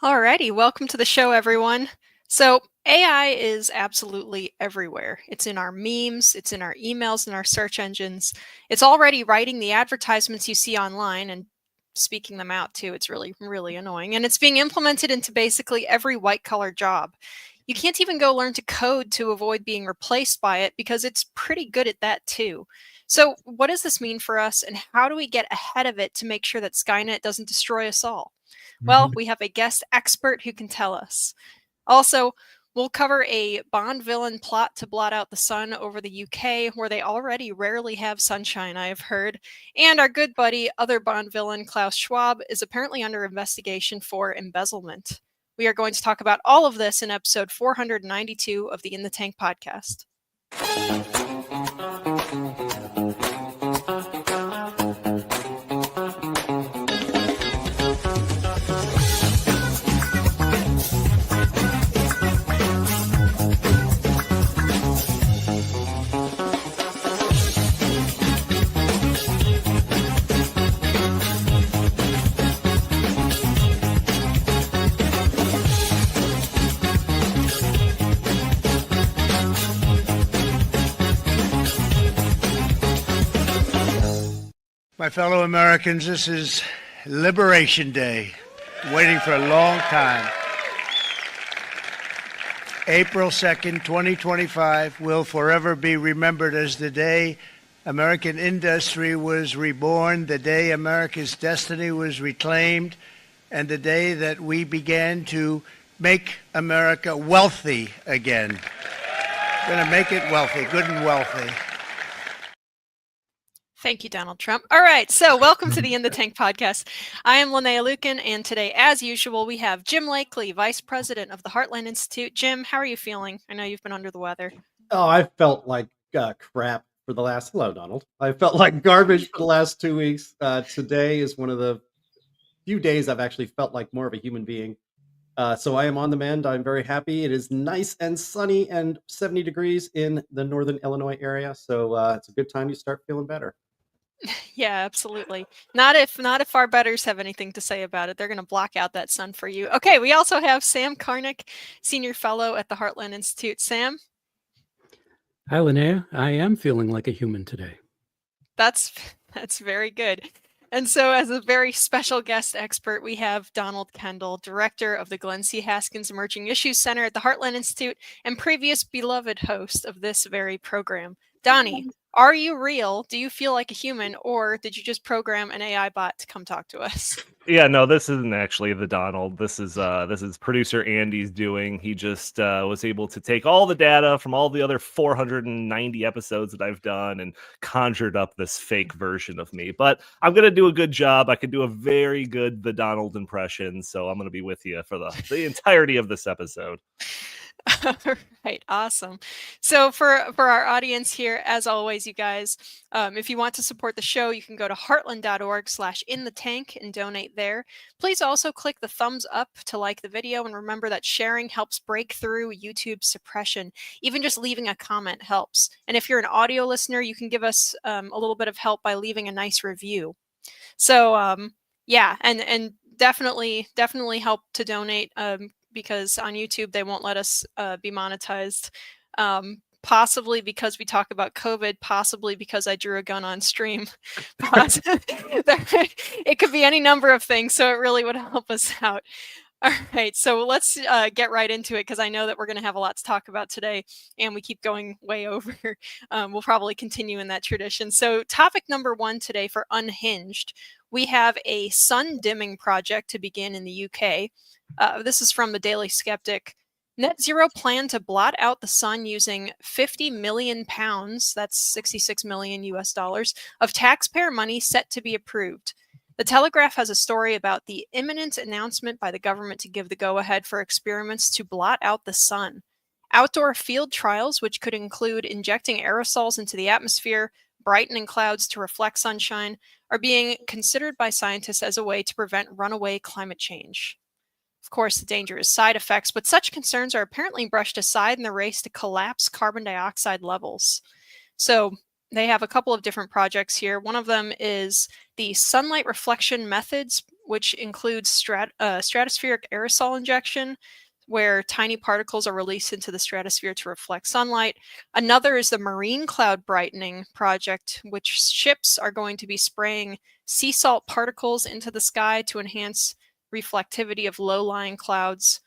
Alrighty, welcome to the show, everyone. So AI is absolutely everywhere. It's in our memes, it's in our emails, and our search engines. It's already writing the advertisements you see online and speaking them out too. It's really, really annoying. And it's being implemented into basically every white-collar job. You can't even go learn to code to avoid being replaced by it because it's pretty good at that too. So what does this mean for us, and how do we get ahead of it to make sure that Skynet doesn't destroy us all? Well, we have a guest expert who can tell us. Also, we'll cover a Bond villain plot to blot out the sun over the UK, where they already rarely have sunshine, I have heard. And our good buddy, other Bond villain, Klaus Schwab, is apparently under investigation for embezzlement. We are going to talk about all of this in episode 492 of the In the Tank podcast. My fellow Americans, this is Liberation Day, waiting for a long time. April 2nd, 2025 will forever be remembered as the day American industry was reborn, the day America's destiny was reclaimed, and the day that we began to make America wealthy again. We're going to make it wealthy, good and wealthy. Thank you, Donald Trump. All right, so welcome to the In the Tank podcast. I am Linnea Lueken, and today, as usual, we have Jim Lakely, Vice President of the Heartland Institute. Jim, how are you feeling? I know you've been under the weather. Oh, I felt like crap for the last... Hello, Donald. I felt like garbage for the last 2 weeks. Today is one of the few days I've actually felt like more of a human being. So I am on the mend. I'm very happy. It is nice and sunny and 70 degrees in the northern Illinois area. So it's a good time to start feeling better. Yeah, absolutely. Not if our betters have anything to say about it. They're going to block out that sun for you. Okay, we also have Sam Karnick, Senior Fellow at the Heartland Institute. Sam? Hi, Linnea. I am feeling like a human today. That's very good. And so as a very special guest expert, we have Donald Kendal, Director of the Glenn C. Haskins Emerging Issues Center at the Heartland Institute and previous beloved host of this very program. Donny, are you real? Do you feel like a human, or did you just program an AI bot to come talk to us? Yeah, no, this isn't actually the Donald. This is producer Andy's doing. He just was able to take all the data from all the other 490 episodes that I've done and conjured up this fake version of me. But I'm gonna do a good job. I could do a very good the Donald impression, so I'm gonna be with you for the entirety of this episode. All right, awesome. So for our audience here, as always, you guys, if you want to support the show, you can go to heartland.org/inthetank and donate there. Please also click the thumbs up to like the video, and remember that sharing helps break through YouTube suppression. Even just leaving a comment helps. And if you're an audio listener, you can give us a little bit of help by leaving a nice review. So yeah, and definitely help to donate. Because on YouTube, they won't let us be monetized, possibly because we talk about COVID, possibly because I drew a gun on stream. It could be any number of things, so it really would help us out. All right, so let's get right into it, because I know that we're going to have a lot to talk about today, and we keep going way over. We'll probably continue in that tradition. So topic number 1 today for Unhinged, we have a sun dimming project to begin in the UK. This is from the Daily Skeptic. Net zero plan to blot out the sun using 50 million pounds, that's 66 million US dollars, of taxpayer money set to be approved. The Telegraph has a story about the imminent announcement by the government to give the go-ahead for experiments to blot out the sun. Outdoor field trials, which could include injecting aerosols into the atmosphere, brightening clouds to reflect sunshine, are being considered by scientists as a way to prevent runaway climate change. Of course, the danger is side effects, but such concerns are apparently brushed aside in the race to collapse carbon dioxide levels. So they have a couple of different projects here. One of them is the sunlight reflection methods, which includes stratospheric aerosol injection, where tiny particles are released into the stratosphere to reflect sunlight. Another is the marine cloud brightening project, which ships are going to be spraying sea salt particles into the sky to enhance reflectivity of low-lying clouds.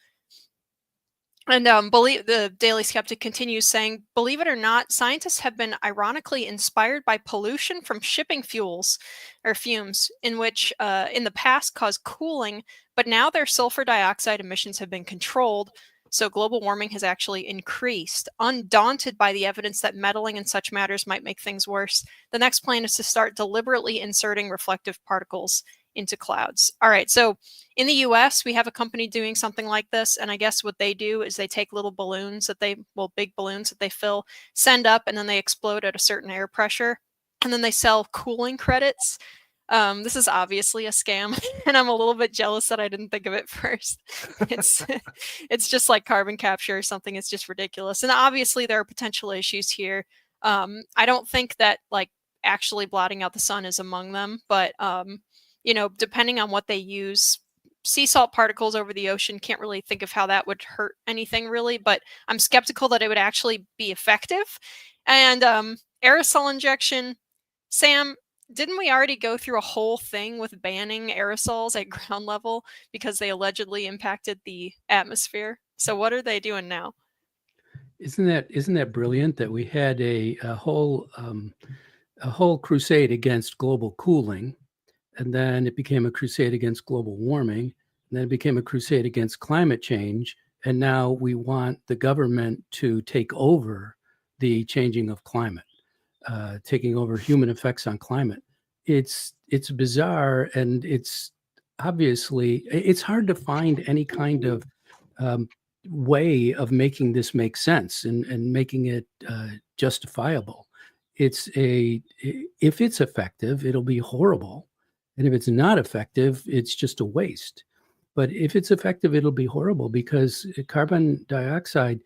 And the Daily Skeptic continues saying, believe it or not, scientists have been ironically inspired by pollution from shipping fuels or fumes, in which in the past caused cooling, but now their sulfur dioxide emissions have been controlled. So global warming has actually increased. Undaunted by the evidence that meddling in such matters might make things worse, the next plan is to start deliberately inserting reflective particles into clouds. All right, so in the US, we have a company doing something like this, and I guess what they do is they take little balloons that big balloons that they fill, send up, and then they explode at a certain air pressure, and then they sell cooling credits. This is obviously a scam, and I'm a little bit jealous that I didn't think of it first. It's just like carbon capture or something. It's just ridiculous, and obviously there are potential issues here. I don't think that like actually blotting out the sun is among them, but depending on what they use, sea salt particles over the ocean, can't really think of how that would hurt anything really, but I'm skeptical that it would actually be effective. And aerosol injection, Sam, didn't we already go through a whole thing with banning aerosols at ground level because they allegedly impacted the atmosphere? So what are they doing now? Isn't that brilliant that we had a whole crusade against global cooling, and then it became a crusade against global warming, and then it became a crusade against climate change, and now we want the government to take over the changing of climate, taking over human effects on climate. It's bizarre, and it's obviously it's hard to find any kind of way of making this make sense and making it justifiable. If it's effective, it'll be horrible. And if it's not effective, it's just a waste. But if it's effective, it'll be horrible because carbon dioxide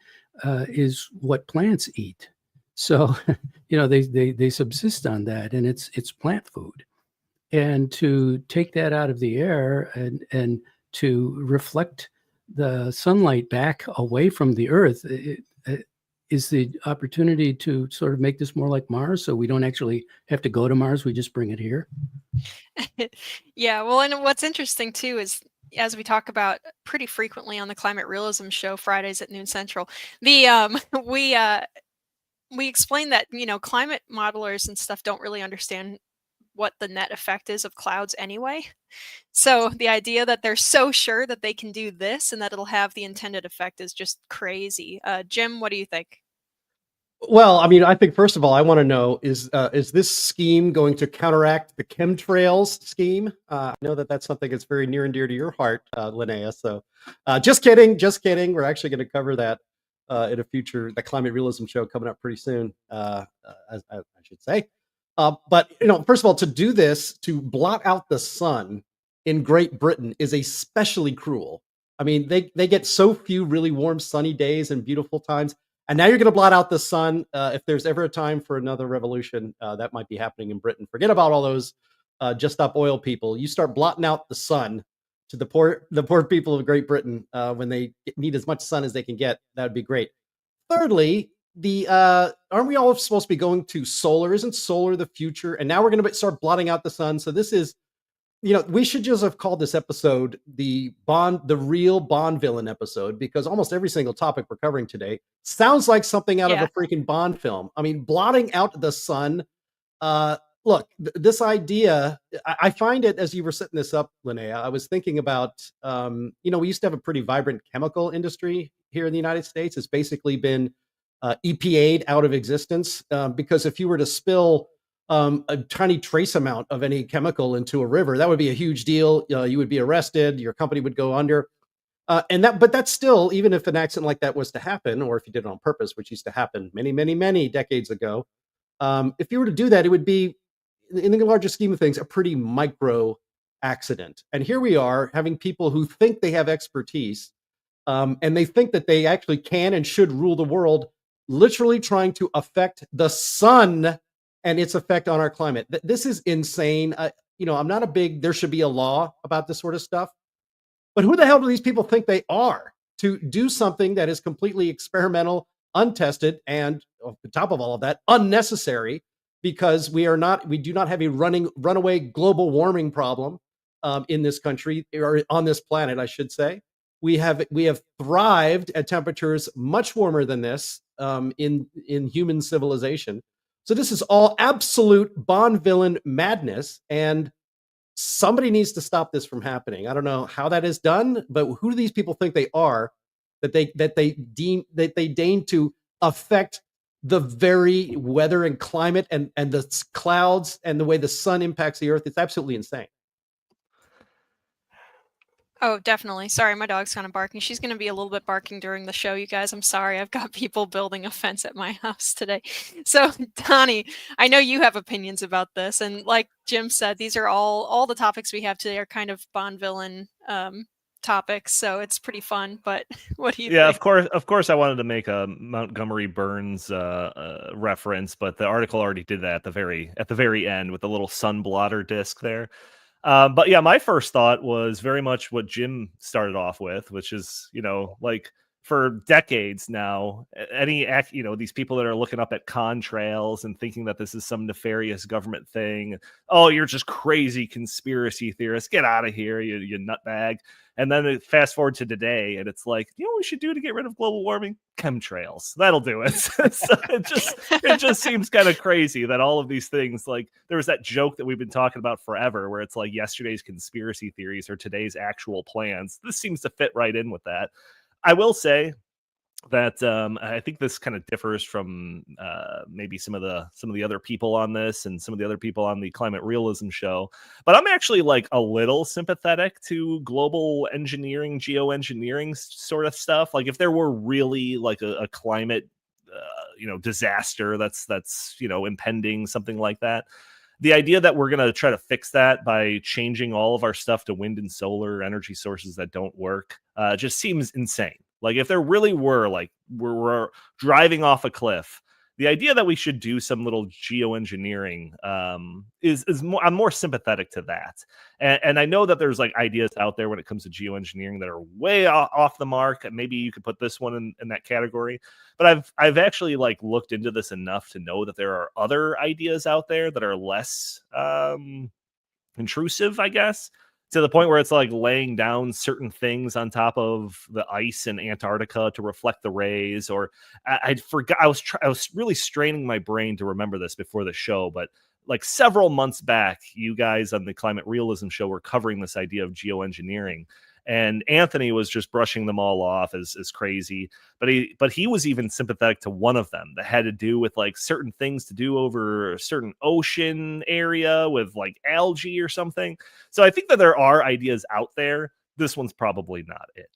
is what plants eat. So, they subsist on that, and it's plant food. And to take that out of the air and to reflect the sunlight back away from the earth is the opportunity to sort of make this more like Mars, so we don't actually have to go to Mars, we just bring it here. Yeah, well, and what's interesting too is, as we talk about pretty frequently on the Climate Realism Show, Fridays at noon Central, we explain that climate modelers and stuff don't really understand what the net effect is of clouds anyway. So the idea that they're so sure that they can do this and that it'll have the intended effect is just crazy. Jim, what do you think? Well, I mean, I think first of all, I want to know is this scheme going to counteract the chemtrails scheme? I know that that's something that's very near and dear to your heart, Linnea. So, just kidding. We're actually going to cover that in the Climate Realism Show coming up pretty soon, as I should say. But first of all, to do this, to blot out the sun in Great Britain is especially cruel. I mean, they get so few really warm, sunny days and beautiful times. And now you're going to blot out the sun. If there's ever a time for another revolution, that might be happening in Britain. Forget about all those just stop oil people. You start blotting out the sun to the poor people of Great Britain when they need as much sun as they can get. That would be great. Thirdly, aren't we all supposed to be going to solar? Isn't solar the future? And now we're going to start blotting out the sun. So this is, we should just have called this episode the real Bond villain episode, because almost every single topic we're covering today sounds like something out of a freaking Bond film. I mean, blotting out the sun look, this idea, I find it, as you were setting this up, Linnea, I was thinking about, we used to have a pretty vibrant chemical industry here in the United States. It's basically been EPA'd out of existence because if you were to spill a tiny trace amount of any chemical into a river, that would be a huge deal. You would be arrested. Your company would go under. But that's still, even if an accident like that was to happen, or if you did it on purpose, which used to happen many, many, many decades ago, if you were to do that, it would be, in the larger scheme of things, a pretty micro accident. And here we are having people who think they have expertise, and they think that they actually can and should rule the world, literally trying to affect the sun and its effect on our climate. This is insane. I'm not a big, there should be a law about this sort of stuff. But who the hell do these people think they are to do something that is completely experimental, untested, and on top of all of that, unnecessary? Because we do not have a runaway global warming problem in this country, or on this planet, I should say. We have thrived at temperatures much warmer than this in human civilization. So this is all absolute Bond villain madness, and somebody needs to stop this from happening. I don't know how that is done, but who do these people think they are that they deign to affect the very weather and climate and the clouds and the way the sun impacts the earth? It's absolutely insane. Oh, definitely. Sorry, my dog's kind of barking. She's going to be a little bit barking during the show, you guys. I'm sorry. I've got people building a fence at my house today. So, Donny, I know you have opinions about this. And like Jim said, these are all the topics we have today are kind of Bond villain topics. So it's pretty fun. But what do you think? Of course, I wanted to make a Montgomery Burns reference, but the article already did that at the very end with the little sun blotter disc there. But yeah, my first thought was very much what Jim started off with, which is, like for decades now, these people that are looking up at contrails and thinking that this is some nefarious government thing. Oh, you're just crazy conspiracy theorists. Get out of here, you nutbag. And then fast forward to today, and it's like, what we should do to get rid of global warming? Chemtrails. That'll do it. So it just seems kind of crazy that all of these things, like there was that joke that we've been talking about forever, where it's like yesterday's conspiracy theories are today's actual plans. This seems to fit right in with that. I will say that I think this kind of differs from maybe some of the other people on this and some of the other people on the Climate Realism show. But I'm actually like a little sympathetic to global engineering, geoengineering sort of stuff. Like if there were really like a climate, disaster that's impending, something like that. The idea that we're going to try to fix that by changing all of our stuff to wind and solar energy sources that don't work just seems insane. Like if there really were, like we're driving off a cliff, the idea that we should do some little geoengineering is more. I'm more sympathetic to that, and I know that there's like ideas out there when it comes to geoengineering that are way off the mark. Maybe you could put this one in that category, but I've actually like looked into this enough to know that there are other ideas out there that are less intrusive, I guess. To the point where it's like laying down certain things on top of the ice in Antarctica to reflect the rays. Or I forgot. I was really straining my brain to remember this before the show, but like several months back, you guys on the Climate Realism show were covering this idea of geoengineering. And Anthony was just brushing them all off as crazy, but he was even sympathetic to one of them that had to do with like certain things to do over a certain ocean area with like algae or something. So I think that there are ideas out there. This one's probably not it.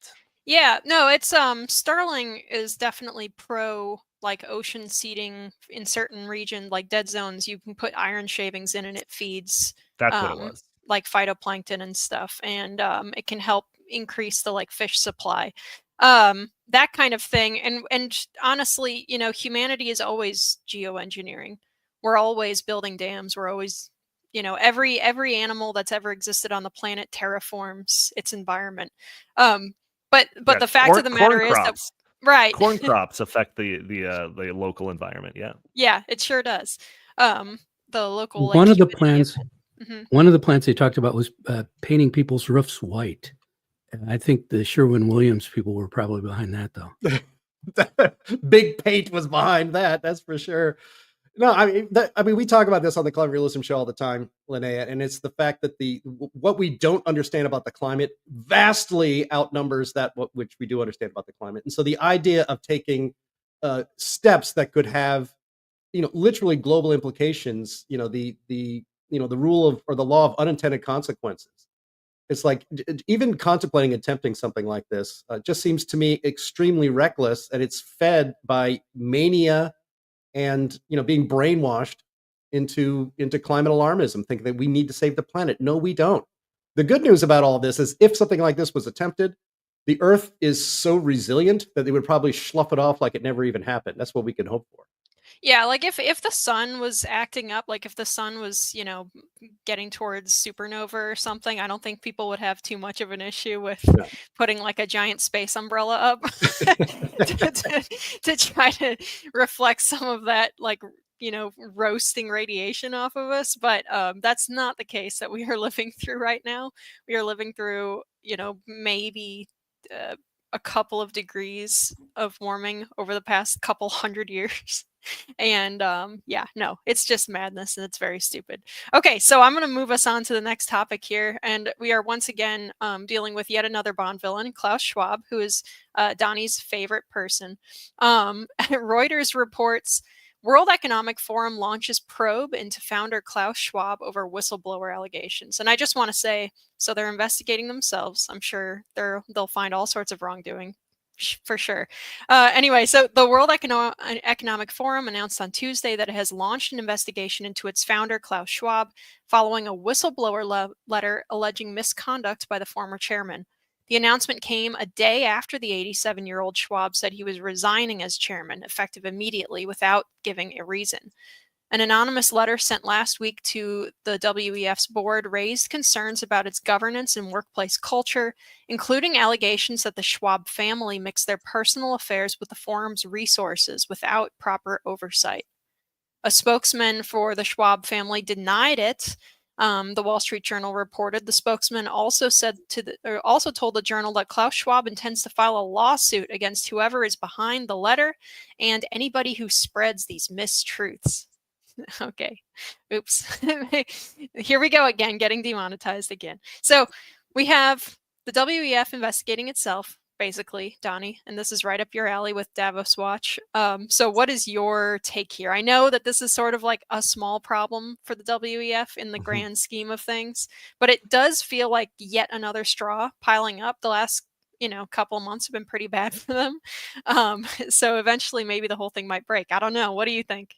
Yeah, no, it's Sterling is definitely pro like ocean seeding in certain region, like dead zones. You can put iron shavings in and it feeds That's what it was. Like phytoplankton and stuff, and it can help increase the like fish supply, that kind of thing. And honestly, humanity is always geoengineering. We're always building dams. We're always, every animal that's ever existed on the planet terraforms its environment. But the fact of the matter is that right, corn crops affect the local environment. Yeah, it sure does. The local one of the plans. Mm-hmm. One of the plans they talked about was painting people's roofs white. And I think the Sherwin-Williams people were probably behind that, though. Big paint was behind that. That's for sure. No, I mean, we talk about this on the Clever Realism Show all the time, Linnea, and it's the fact that what we don't understand about the climate vastly outnumbers which we do understand about the climate. And so the idea of taking steps that could have, literally global implications, the rule of, or the law of unintended consequences. It's like even contemplating attempting something like this just seems to me extremely reckless, and it's fed by mania and being brainwashed into climate alarmism, thinking that we need to save the planet. No, we don't. The good news about all of this is if something like this was attempted, the Earth is so resilient that they would probably slough it off like it never even happened. That's what we can hope for. Yeah, like if the sun was acting up, like if the sun was, getting towards supernova or something, I don't think people would have too much of an issue with putting like a giant space umbrella up to try to reflect some of that, like, roasting radiation off of us. But that's not the case that we are living through right now. We are living through, maybe a couple of degrees of warming over the past couple hundred years. And no, it's just madness and it's very stupid. Okay, so I'm going to move us on to the next topic here. And we are once again dealing with yet another Bond villain, Klaus Schwab, who is Donny's favorite person. Reuters reports World Economic Forum launches probe into founder Klaus Schwab over whistleblower allegations. And I just want to say, so they're investigating themselves. I'm sure they'll find all sorts of wrongdoing. For sure. Anyway, so the World Economic Forum announced on Tuesday that it has launched an investigation into its founder, Klaus Schwab, following a whistleblower letter alleging misconduct by the former chairman. The announcement came a day after the 87-year-old Schwab said he was resigning as chairman, effective immediately, without giving a reason. An anonymous letter sent last week to the WEF's board raised concerns about its governance and workplace culture, including allegations that the Schwab family mixed their personal affairs with the forum's resources without proper oversight. A spokesman for the Schwab family denied it. The Wall Street Journal reported the spokesman also told the Journal that Klaus Schwab intends to file a lawsuit against whoever is behind the letter and anybody who spreads these mistruths. Okay. Oops. Here we go again, getting demonetized again. So we have the WEF investigating itself, basically, Donny, and this is right up your alley with Davos Watch. So what is your take here? I know that this is sort of like a small problem for the WEF in the grand scheme of things, but it does feel like yet another straw piling up. The last couple of months have been pretty bad for them. So eventually maybe the whole thing might break. I don't know. What do you think?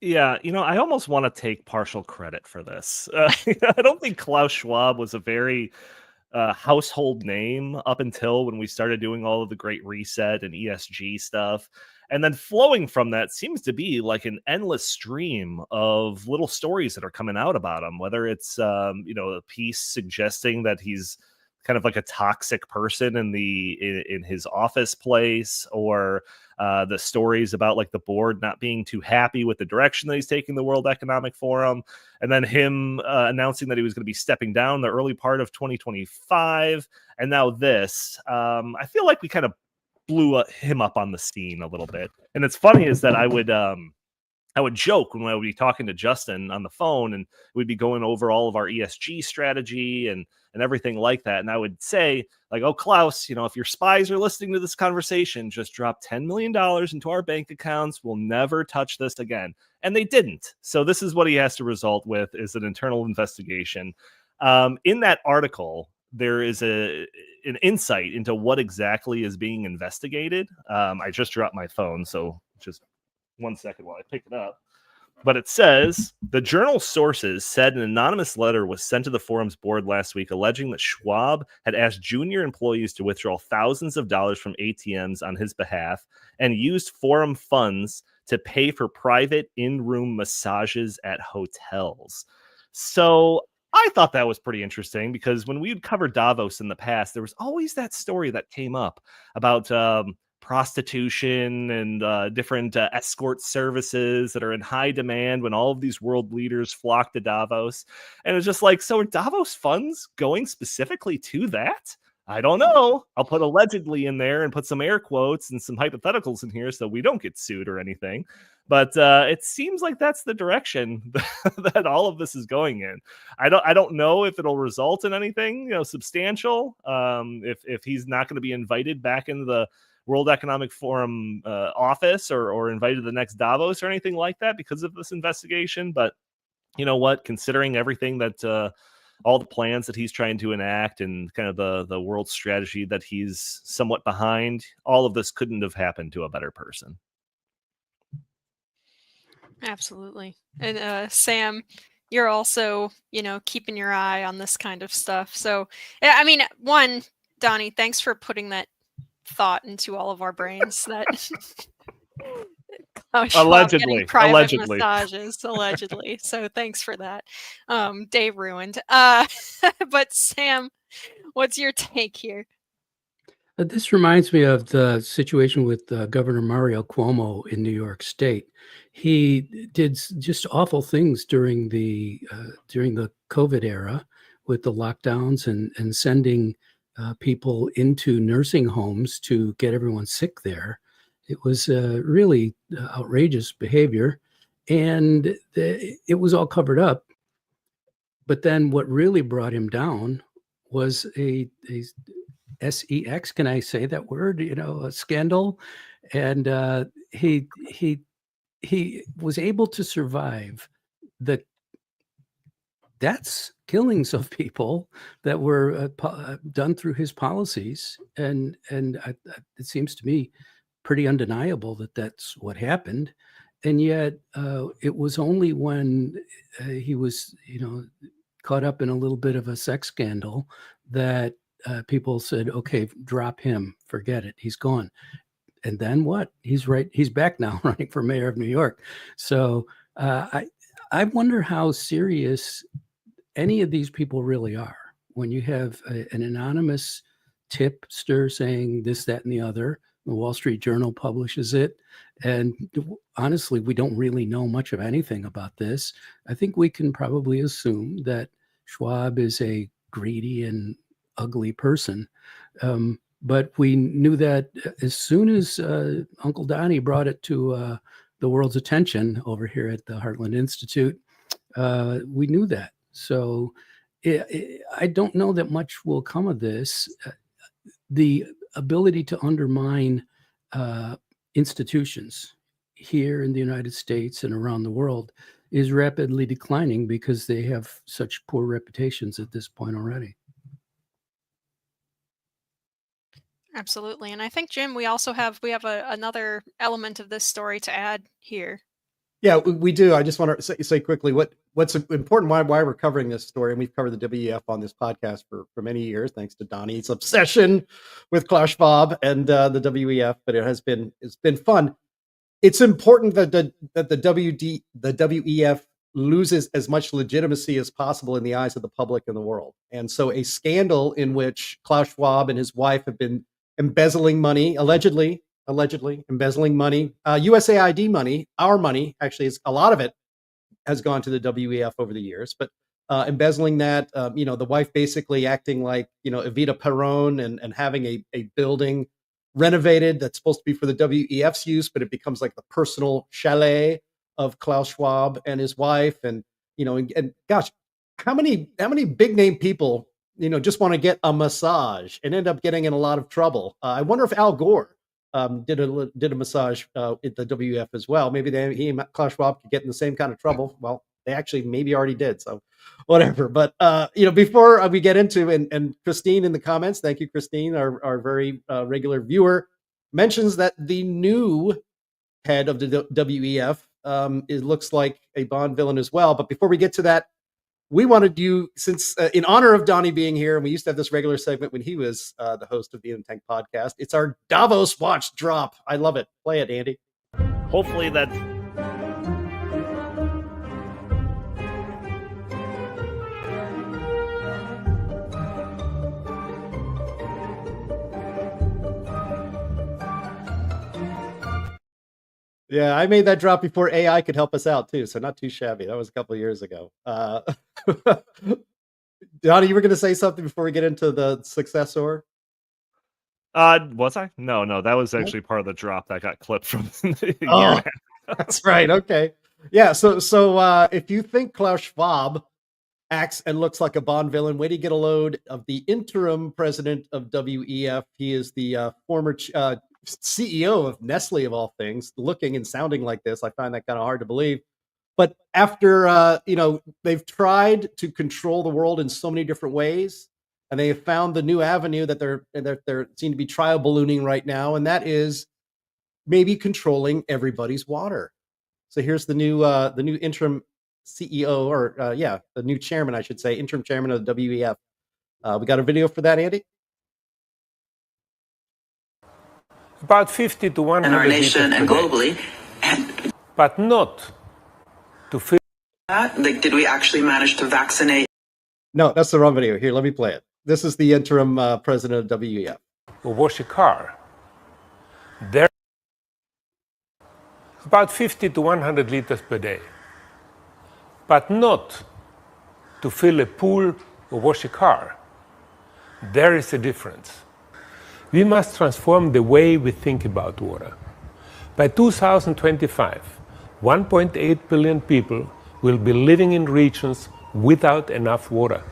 Yeah, I almost want to take partial credit for this. I don't think Klaus Schwab was a very household name up until when we started doing all of the Great Reset and ESG stuff. And then flowing from that seems to be like an endless stream of little stories that are coming out about him, whether it's, a piece suggesting that he's kind of like a toxic person in his office place, or the stories about like the board not being too happy with the direction that he's taking the World Economic Forum, and then him announcing that he was going to be stepping down the early part of 2025, and now this. I feel like we kind of blew him up on the scene a little bit, and it's funny is that I would joke when I would be talking to Justin on the phone, and we'd be going over all of our ESG strategy and everything like that. And I would say, like, oh, Klaus, if your spies are listening to this conversation, just drop $10 million into our bank accounts. We'll never touch this again. And they didn't. So this is what he has to result with, is an internal investigation. In that article, there is an insight into what exactly is being investigated. I just dropped my phone, so just 1 second while I pick it up. But it says, the journal sources said an anonymous letter was sent to the forum's board last week alleging that Schwab had asked junior employees to withdraw thousands of dollars from ATMs on his behalf and used forum funds to pay for private in-room massages at hotels. So I thought that was pretty interesting, because when we'd covered Davos in the past, there was always that story that came up about prostitution and different escort services that are in high demand when all of these world leaders flock to Davos. And it was just like, so are Davos funds going specifically to that? I don't know. I'll put allegedly in there and put some air quotes and some hypotheticals in here so we don't get sued or anything. But it seems like that's the direction that all of this is going in. I don't know if it'll result in anything, substantial. If he's not going to be invited back into the World Economic Forum office or invited to the next Davos or anything like that because of this investigation. But you know what? Considering everything that all the plans that he's trying to enact and kind of the world strategy that he's somewhat behind, all of this couldn't have happened to a better person. Absolutely. And Sam, you're also, keeping your eye on this kind of stuff. So, I mean, one, Donny, thanks for putting that thought into all of our brains that Klaus Schwab getting private massages, allegedly. So thanks for that. Dave ruined. But Sam, what's your take here? This reminds me of the situation with Governor Mario Cuomo in New York State. He did just awful things during the COVID era with the lockdowns and sending people into nursing homes to get everyone sick there. It was really outrageous behavior, and it was all covered up. But then what really brought him down was a sex, can I say that word? A scandal, and he was able to survive the deaths, killings of people that were done through his policies, and it seems to me pretty undeniable that that's what happened. And yet it was only when he was caught up in a little bit of a sex scandal that people said, okay, drop him, forget it, he's gone. And then what? He's back now running for mayor of New York. So I wonder how serious any of these people really are when you have an anonymous tipster saying this, that, and the other. The Wall Street Journal publishes it. And honestly, we don't really know much of anything about this. I think we can probably assume that Schwab is a greedy and ugly person. But we knew that as soon as Uncle Donny brought it to the world's attention over here at the Heartland Institute, we knew that. So I don't know that much will come of this. The ability to undermine institutions here in the United States and around the world is rapidly declining because they have such poor reputations at this point already. Absolutely. And I think, Jim, we have another element of this story to add here. Yeah, we do. I just want to say quickly what's important, why we're covering this story, and we've covered the WEF on this podcast for many years, thanks to Donny's obsession with Klaus Schwab and the WEF. But it's been fun. It's important that the WEF loses as much legitimacy as possible in the eyes of the public and the world. And so a scandal in which Klaus Schwab and his wife have been embezzling money, allegedly embezzling money, USAID money, our money, actually, a lot of it has gone to the WEF over the years, but embezzling that, the wife basically acting like, Evita Peron and having a building renovated that's supposed to be for the WEF's use, but it becomes like the personal chalet of Klaus Schwab and his wife. And gosh, how many big name people, just want to get a massage and end up getting in a lot of trouble? I wonder if Al Gore did a massage at the WEF as well. Maybe he and Klaus Schwab could get in the same kind of trouble. Well, they actually maybe already did. So whatever. But before we get into and Christine in the comments, thank you, Christine, our very regular viewer, mentions that the new head of the WEF it looks like a Bond villain as well. But before we get to that, we wanted you, since in honor of Donny being here, and we used to have this regular segment when he was the host of the In Tank podcast. It's our Davos Watch drop. I love it. Play it, Andy. Hopefully that. Yeah, I made that drop before AI could help us out too, so not too shabby. That was a couple of years ago. Donny, you were going to say something before we get into the successor? Was I? No, that was actually part of the drop that got clipped from the year Oh, and a half. that's right. Okay. Yeah. So if you think Klaus Schwab acts and looks like a Bond villain, wait to get a load of the interim president of WEF. He is the former CEO of Nestle, of all things, looking and sounding like this. I find that kind of hard to believe. But after they've tried to control the world in so many different ways, and they have found the new avenue that they're seem to be trial ballooning right now, and that is maybe controlling everybody's water. So here's the new interim CEO, or the new chairman, I should say, interim chairman of the WEF. We got a video for that, Andy? About 50 to 100 in our nation and liters per day. globally. And But not to fill that, like, did we actually manage to vaccinate? No, that's the wrong video. Here, let me play it. This is the interim president of WEF. or wash a car. There about 50 to 100 liters per day. But not to fill a pool or wash a car. There is a difference. We must transform the way we think about water. By 2025, 1.8 billion people will be living in regions without enough water.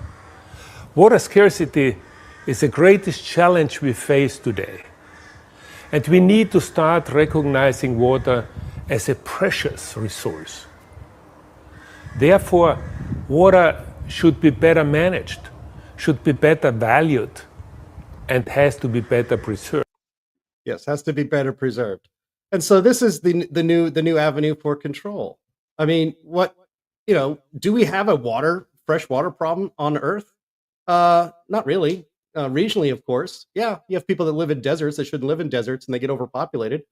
Water scarcity is the greatest challenge we face today. And we need to start recognizing water as a precious resource. Therefore, water should be better managed, should be better valued, and has to be better preserved. Yes, has to be better preserved. And so this is the new avenue for control. I mean, do we have a fresh water problem on Earth? Not really. Regionally, of course. Yeah, you have people that live in deserts that shouldn't live in deserts, and they get overpopulated.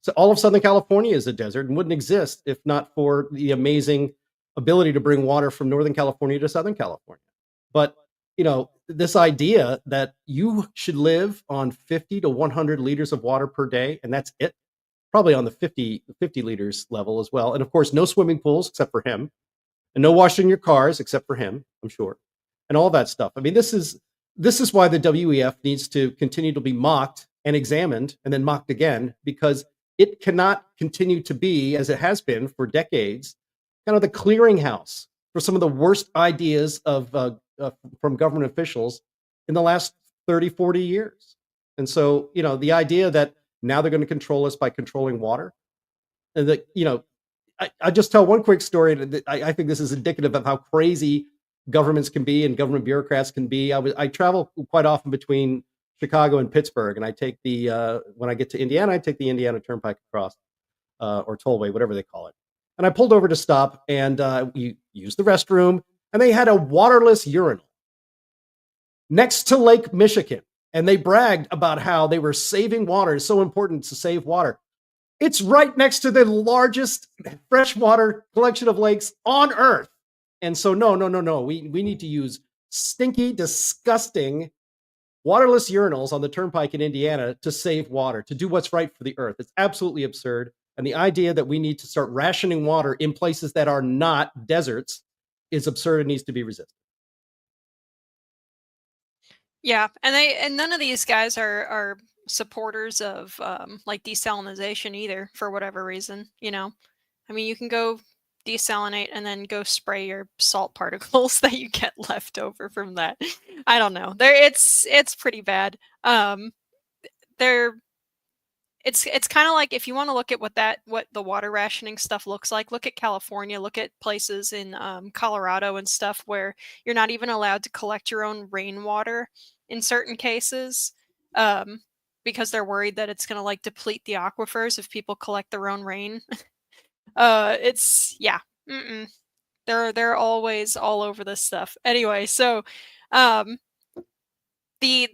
So all of Southern California is a desert and wouldn't exist if not for the amazing ability to bring water from Northern California to Southern California. But this idea that you should live on 50 to 100 liters of water per day, and that's it, probably on the 50 liters level as well. And of course, no swimming pools except for him, and no washing your cars except for him, I'm sure, and all that stuff. I mean, this is why the WEF needs to continue to be mocked and examined and then mocked again, because it cannot continue to be, as it has been for decades, kind of the clearinghouse for some of the worst ideas from government officials in the last 30, 40 years. And so, the idea that now they're going to control us by controlling water, and that, I just tell one quick story that I think this is indicative of how crazy governments can be and government bureaucrats can be. I travel quite often between Chicago and Pittsburgh, and I take when I get to Indiana, I take the Indiana Turnpike across, or tollway, whatever they call it. And I pulled over to stop, and we used the restroom, and they had a waterless urinal next to Lake Michigan. And they bragged about how they were saving water. It's so important to save water. It's right next to the largest freshwater collection of lakes on Earth. And so, no. We need to use stinky, disgusting, waterless urinals on the turnpike in Indiana to save water, to do what's right for the Earth. It's absolutely absurd. And the idea that we need to start rationing water in places that are not deserts is absurd and needs to be resisted. Yeah, and none of these guys are supporters of like desalination either, for whatever reason. I mean, you can go desalinate and then go spray your salt particles that you get left over from that. I don't know. It's pretty bad. It's kind of like, if you want to look at what the water rationing stuff looks like, look at California, look at places in Colorado and stuff where you're not even allowed to collect your own rainwater in certain cases, because they're worried that it's going to deplete the aquifers if people collect their own rain. They're always all over this stuff. Anyway, so the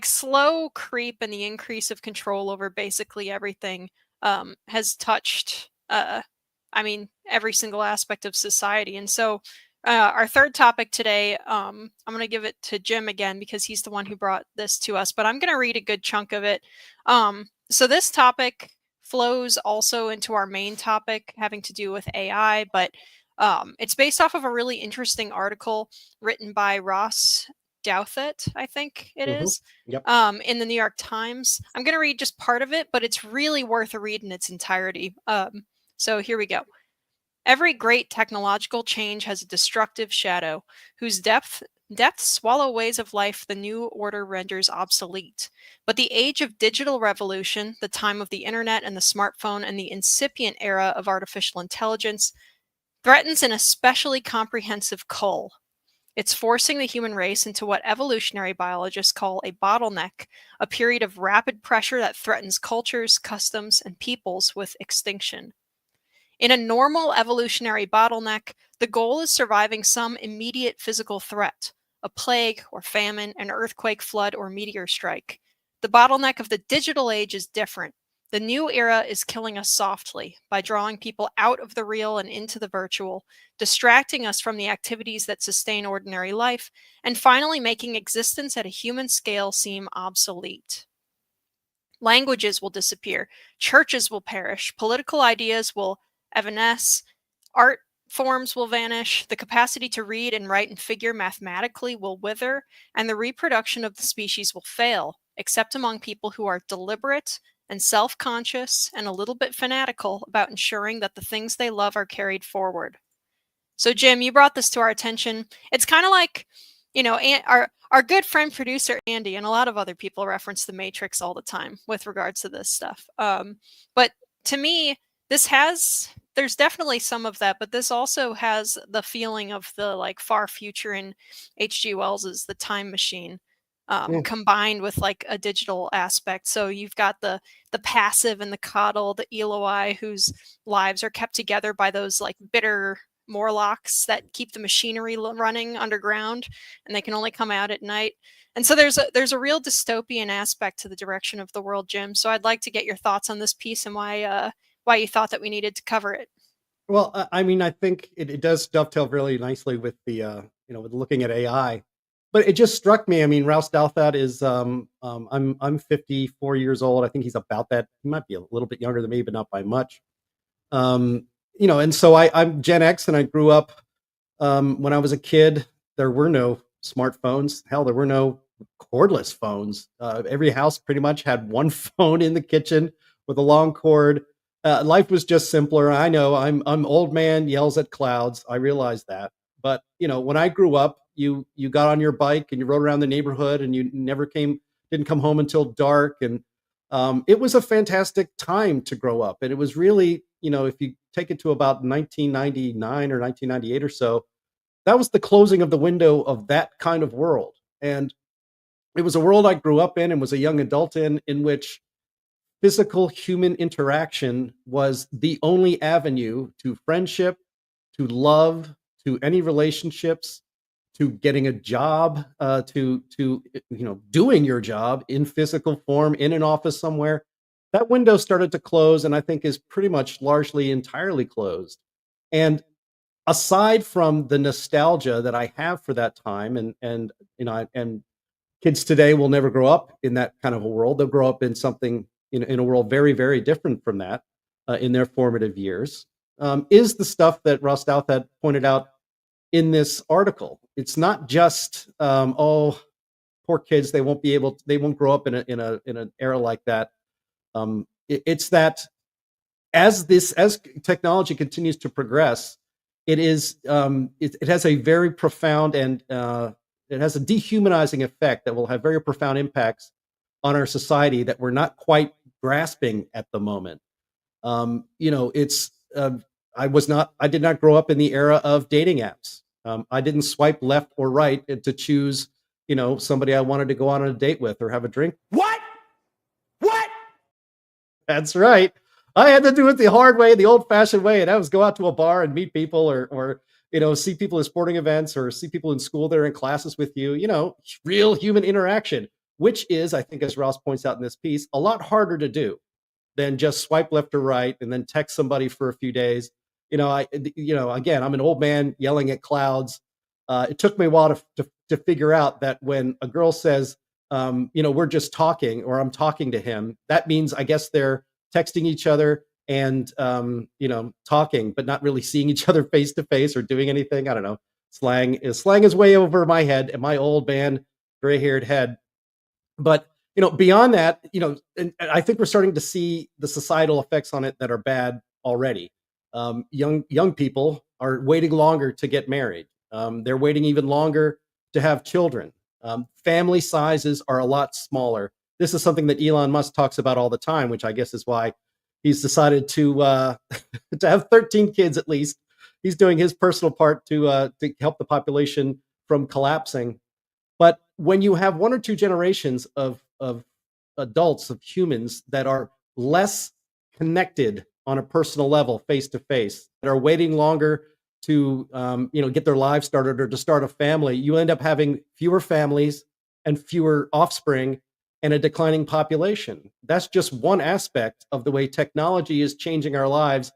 slow creep and the increase of control over basically everything has touched every single aspect of society. And so our third topic today, I'm going to give it to Jim again because he's the one who brought this to us, but I'm going to read a good chunk of it. So this topic flows also into our main topic having to do with AI, but it's based off of a really interesting article written by Ross Douthat, I think it is, Yep. in the New York Times. I'm going to read just part of it, but it's really worth a read in its entirety. So here we go. Every great technological change has a destructive shadow, whose depths swallow ways of life the new order renders obsolete. But the age of digital revolution, the time of the internet and the smartphone, and the incipient era of artificial intelligence threatens an especially comprehensive cull. It's forcing the human race into what evolutionary biologists call a bottleneck, a period of rapid pressure that threatens cultures, customs, and peoples with extinction. In a normal evolutionary bottleneck, the goal is surviving some immediate physical threat, a plague or famine, an earthquake, flood, or meteor strike. The bottleneck of the digital age is different. The new era is killing us softly by drawing people out of the real and into the virtual, distracting us from the activities that sustain ordinary life, and finally making existence at a human scale seem obsolete. Languages will disappear, churches will perish, political ideas will evanesce, art forms will vanish, the capacity to read and write and figure mathematically will wither, and the reproduction of the species will fail, except among people who are deliberate and self-conscious and a little bit fanatical about ensuring that the things they love are carried forward. So, Jim, you brought this to our attention. It's kind of like, our good friend producer Andy and a lot of other people reference the Matrix all the time with regards to this stuff. But to me, there's definitely some of that, but this also has the feeling of the like far future in H.G. Wells's The Time Machine, combined with like a digital aspect. So you've got the passive and the coddle, the Eloi, whose lives are kept together by those like bitter Morlocks that keep the machinery running underground, and they can only come out at night. And so there's a real dystopian aspect to the direction of the world, Jim. So I'd like to get your thoughts on this piece and why you thought that we needed to cover it. Well, I mean, I think it does dovetail really nicely with the with looking at AI. But it just struck me. I mean, Rouse Douthat is I'm 54 years old. I think he's about that. He might be a little bit younger than me, but not by much. And so I'm Gen X, and I grew up when I was a kid. There were no smartphones. Hell, there were no cordless phones. Every house pretty much had one phone in the kitchen with a long cord. Life was just simpler. I know I'm old man yells at clouds. I realize that. But when I grew up, you got on your bike and you rode around the neighborhood, and you didn't come home until dark. And it was a fantastic time to grow up. And it was really, if you take it to about 1999 or 1998 or so, that was the closing of the window of that kind of world. And it was a world I grew up in and was a young adult in which physical human interaction was the only avenue to friendship, to love, to any relationships, to getting a job, to doing your job in physical form in an office somewhere. That window started to close, and I think is pretty much largely entirely closed. And aside from the nostalgia that I have for that time, and kids today will never grow up in that kind of a world. They'll grow up in something in a world very, very different from that in their formative years. Is the stuff that Rouse Douthat pointed out in this article. It's not just poor kids, they won't grow up in an era like that. It's that as technology continues to progress, it has a very profound and it has a dehumanizing effect that will have very profound impacts on our society that we're not quite grasping at the moment. I did not grow up in the era of dating apps. I didn't swipe left or right to choose, somebody I wanted to go on a date with or have a drink. What? That's right. I had to do it the hard way, the old-fashioned way, and that was go out to a bar and meet people, or see people at sporting events, or see people in school that are in classes with you. Real human interaction, which is, I think, as Ross points out in this piece, a lot harder to do than just swipe left or right and then text somebody for a few days. Again, I'm an old man yelling at clouds. It took me a while to figure out that when a girl says, we're just talking, or I'm talking to him, that means I guess they're texting each other and, talking, but not really seeing each other face to face or doing anything. I don't know. Slang is way over my head, and my old man gray-haired head. But beyond that, and I think we're starting to see the societal effects on it that are bad already. Young people are waiting longer to get married. They're waiting even longer to have children. Family sizes are a lot smaller. This is something that Elon Musk talks about all the time, which I guess is why he's decided to to have 13 kids at least. He's doing his personal part to help the population from collapsing. But when you have one or two generations of adults, of humans that are less connected on a personal level, face to face, that are waiting longer to get their lives started or to start a family, you end up having fewer families and fewer offspring and a declining population. That's just one aspect of the way technology is changing our lives.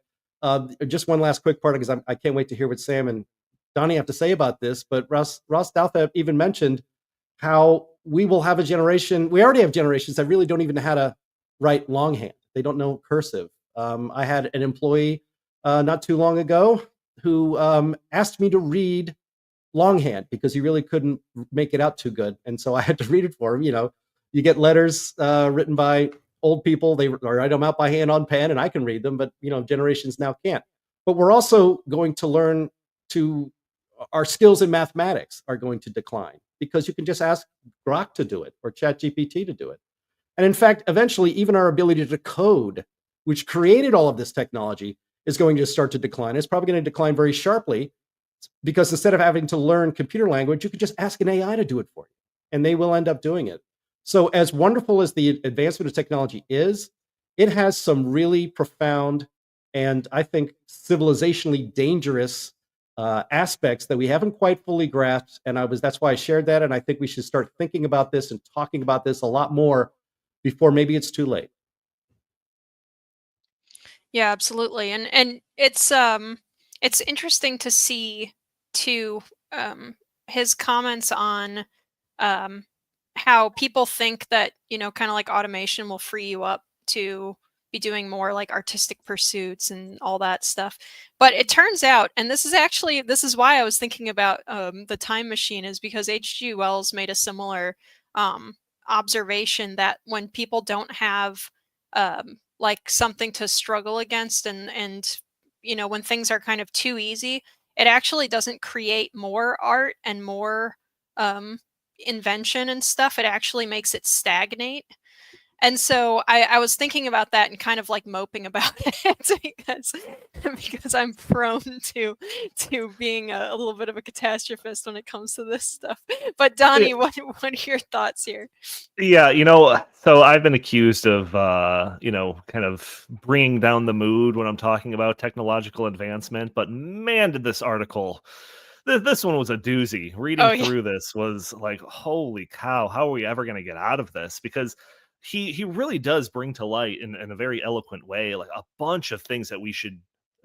Just one last quick part, because I can't wait to hear what Sam and Donny have to say about this. But Ross Douthat even mentioned how we will have a generation. We already have generations that really don't even know how to write longhand. They don't know cursive. I had an employee not too long ago who asked me to read longhand because he really couldn't make it out too good. And so I had to read it for him. You get letters written by old people. They write them out by hand on pen, and I can read them, but generations now can't. But we're also going to learn our skills in mathematics are going to decline because you can just ask Grok to do it or ChatGPT to do it. And in fact, eventually, even our ability to code, which created all of this technology, is going to start to decline. It's probably going to decline very sharply because instead of having to learn computer language, you could just ask an AI to do it for you, and they will end up doing it. So as wonderful as the advancement of technology is, it has some really profound and I think civilizationally dangerous aspects that we haven't quite fully grasped. And that's why I shared that. And I think we should start thinking about this and talking about this a lot more before maybe it's too late. Yeah, absolutely. And it's interesting to see too his comments on how people think that, kind of like automation will free you up to be doing more like artistic pursuits and all that stuff. But it turns out, and this is why I was thinking about the time machine, is because H.G. Wells made a similar observation that when people don't have like something to struggle against and when things are kind of too easy, it actually doesn't create more art and more invention and stuff. It actually makes it stagnate. And so I was thinking about that and kind of like moping about it because I'm prone to being a little bit of a catastrophist when it comes to this stuff. But Donny, what are your thoughts here? Yeah, so I've been accused of, kind of bringing down the mood when I'm talking about technological advancement. But man, did this article, this one was a doozy. Reading through this was like, holy cow, how are we ever going to get out of this? Because he really does bring to light in a very eloquent way, like a bunch of things that we should,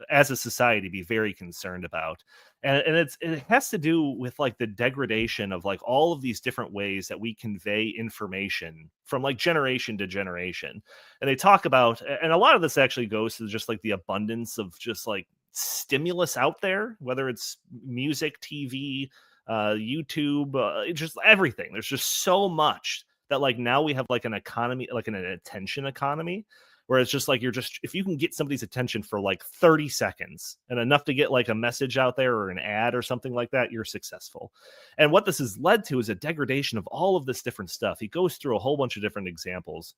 as a society, be very concerned about. And it has to do with like the degradation of like all of these different ways that we convey information from like generation to generation. And they talk about, and a lot of this actually goes to just like the abundance of just like stimulus out there, whether it's music, TV, YouTube, just everything. There's just so much that like now we have like an economy, like an attention economy, where it's just like if you can get somebody's attention for like 30 seconds and enough to get like a message out there or an ad or something like that, you're successful. And what this has led to is a degradation of all of this different stuff. He goes through a whole bunch of different examples.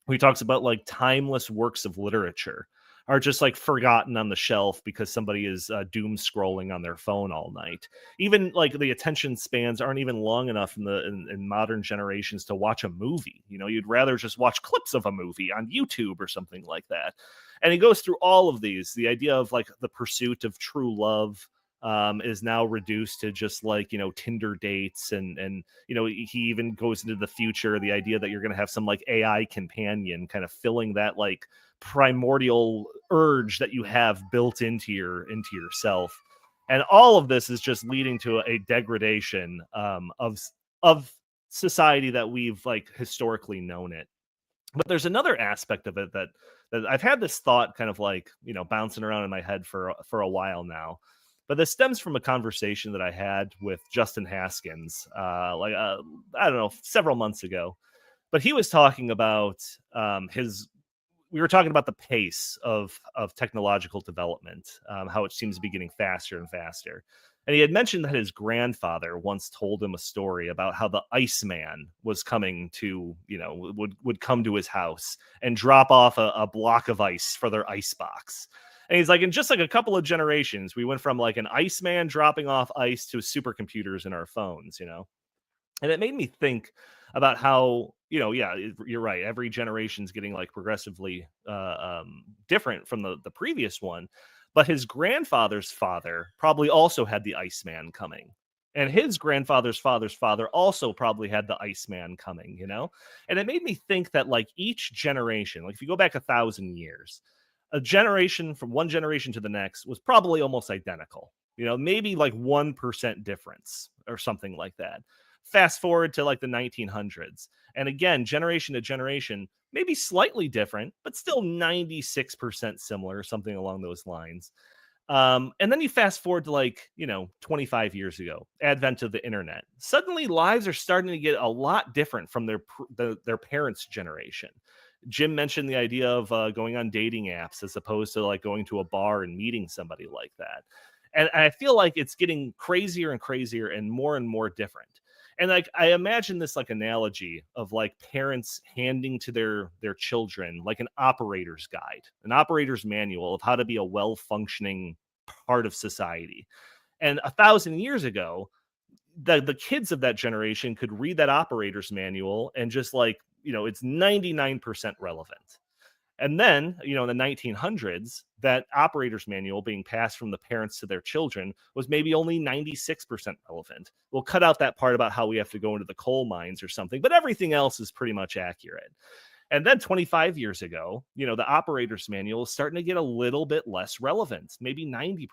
He talks about like timeless works of literature are just like forgotten on the shelf because somebody is doom scrolling on their phone all night. Even like the attention spans aren't even long enough in modern generations to watch a movie. You'd rather just watch clips of a movie on YouTube or something like that. And he goes through all of these. The idea of like the pursuit of true love is now reduced to just like, Tinder dates. And he even goes into the future, the idea that you're going to have some like AI companion kind of filling that like primordial urge that you have built into yourself. And all of this is just leading to a degradation of society that we've like historically known it. But there's another aspect of it that I've had this thought kind of like, bouncing around in my head for a while now. But this stems from a conversation that I had with Justin Haskins, I don't know, several months ago. But he was talking about we were talking about the pace of technological development, how it seems to be getting faster and faster. And he had mentioned that his grandfather once told him a story about how the Iceman was coming to, would come to his house and drop off a block of ice for their ice box. And he's like, in just like a couple of generations, we went from like an Iceman dropping off ice to supercomputers in our phones, And it made me think about how, you're right. Every generation's getting like progressively different from the previous one. But his grandfather's father probably also had the Iceman coming. And his grandfather's father's father also probably had the Iceman coming, And it made me think that like each generation, like if you go back 1,000 years, a generation from one generation to the next was probably almost identical, maybe like 1% difference or something like that. Fast forward to like the 1900s. And again, generation to generation, maybe slightly different, but still 96% similar, something along those lines. And then you fast forward to 25 years ago, advent of the internet. Suddenly lives are starting to get a lot different from their parents' generation. Jim mentioned the idea of going on dating apps as opposed to like going to a bar and meeting somebody like that. And I feel like it's getting crazier and crazier and more different. And like I imagine this like analogy of like parents handing to their children like an operator's guide, an operator's manual of how to be a well-functioning part of society. And 1,000 years ago, the kids of that generation could read that operator's manual and just like, it's 99% relevant. And then, in the 1900s, that operator's manual being passed from the parents to their children was maybe only 96% relevant. We'll cut out that part about how we have to go into the coal mines or something, but everything else is pretty much accurate. And then 25 years ago, the operator's manual is starting to get a little bit less relevant, maybe 90%,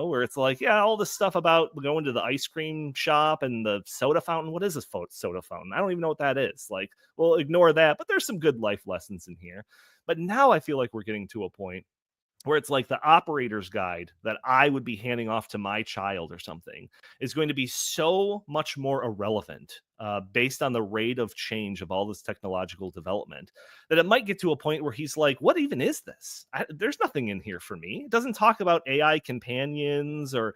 where it's like, yeah, all this stuff about going to the ice cream shop and the soda fountain. What is a soda fountain? I don't even know what that is. Like, well, ignore that. But there's some good life lessons in here. But now I feel like we're getting to a point where it's like the operator's guide that I would be handing off to my child or something is going to be so much more irrelevant based on the rate of change of all this technological development that it might get to a point where he's like, what even is this? There's nothing in here for me. It doesn't talk about AI companions or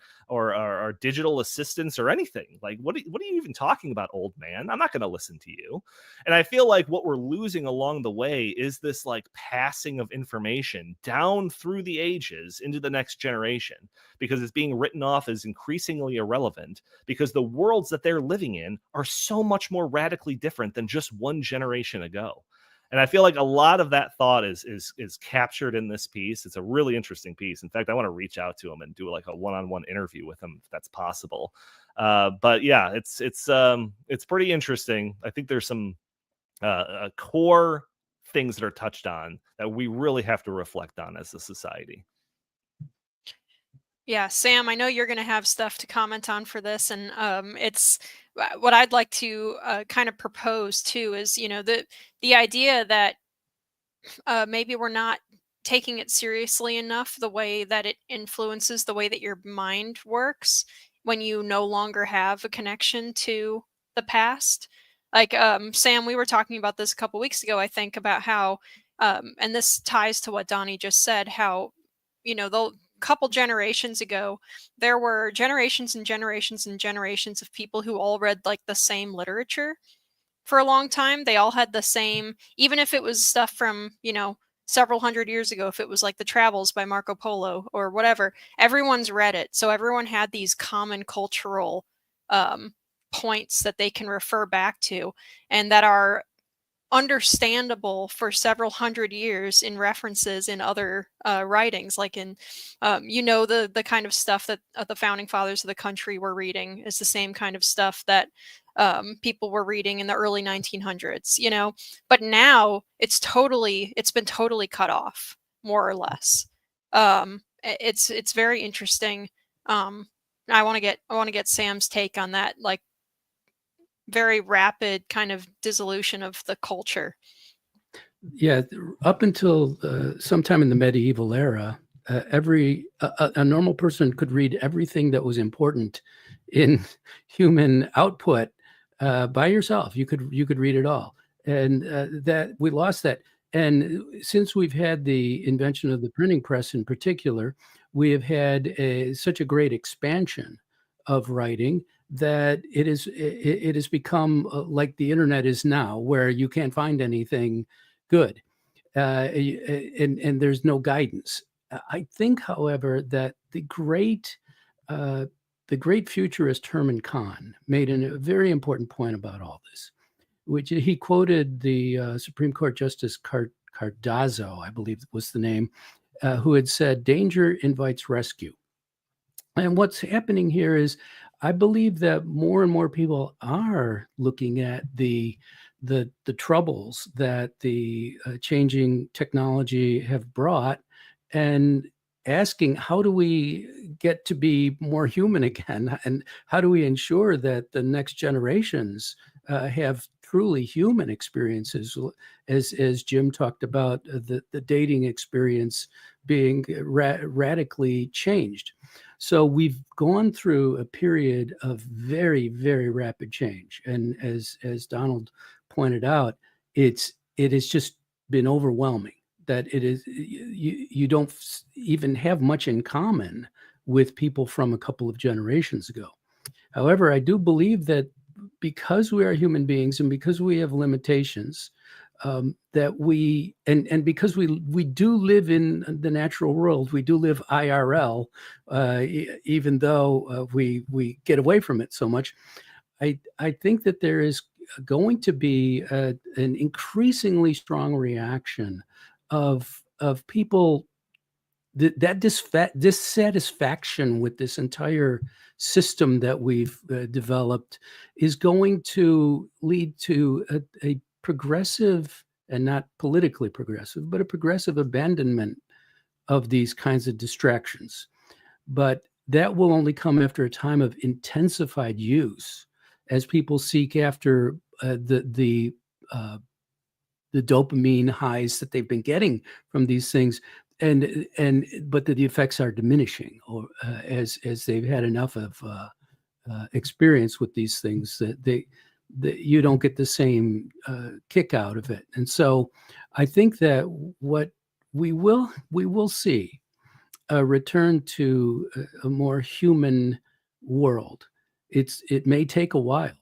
digital assistants or anything. Like, what are you even talking about, old man? I'm not going to listen to you. And I feel like what we're losing along the way is this like passing of information down through the ages into the next generation, because it's being written off as increasingly irrelevant because the worlds that they're living in are so much more radically different than just one generation ago. And I feel like a lot of that thought is captured in this piece. It's a really interesting piece. In fact, I want to reach out to him and do like a one-on-one interview with him if that's possible. But yeah, it's pretty interesting. I think there's some core things that are touched on that we really have to reflect on as a society. Yeah, Sam, I know you're going to have stuff to comment on for this, and it's what I'd like to kind of propose too is, the idea that maybe we're not taking it seriously enough, the way that it influences the way that your mind works when you no longer have a connection to the past. Like Sam, we were talking about this a couple weeks ago, I think, about how, and this ties to what Donny just said, how, the couple generations ago, there were generations and generations and generations of people who all read like the same literature for a long time. They all had the same, even if it was stuff from, several hundred years ago, if it was like the Travels by Marco Polo or whatever, everyone's read it. So everyone had these common cultural points that they can refer back to and that are understandable for several hundred years in references in other writings, like in the kind of stuff that the founding fathers of the country were reading is the same kind of stuff that people were reading in the early 1900s, but now it's been totally cut off, more or less. It's very interesting. I want to get Sam's take on that, like very rapid kind of dissolution of the culture. Yeah, up until sometime in the medieval era, a normal person could read everything that was important in human output by yourself. You could read it all, and that we lost that. And since we've had the invention of the printing press in particular, we have had such a great expansion of writing that it has become like the internet is now, where you can't find anything good, and there's no guidance. I think, however, that the great futurist Herman Kahn made a very important point about all this, which he quoted the Supreme Court Justice Cardozo, I believe was the name, who had said, "Danger invites rescue." And what's happening here is, I believe that more and more people are looking at the troubles that the changing technology have brought, and asking, how do we get to be more human again, and how do we ensure that the next generations have truly human experiences, as Jim talked about, the dating experience being radically changed. So we've gone through a period of very, very rapid change, and as Donald pointed out, it has just been overwhelming. That it is, you don't even have much in common with people from a couple of generations ago. However, I do believe that because we are human beings and because we have limitations, that we and because we do live in the natural world, we do live IRL, even though we get away from it so much. I think that there is going to be an increasingly strong reaction of people, that dissatisfaction with this entire system that we've developed is going to lead to a progressive, and not politically progressive, but a progressive abandonment of these kinds of distractions. But that will only come after a time of intensified use, as people seek after the dopamine highs that they've been getting from these things, but the effects are diminishing, or as they've had enough of experience with these things, that you don't get the same kick out of it. And so I think that what we will see a return to a more human world. It may take a while,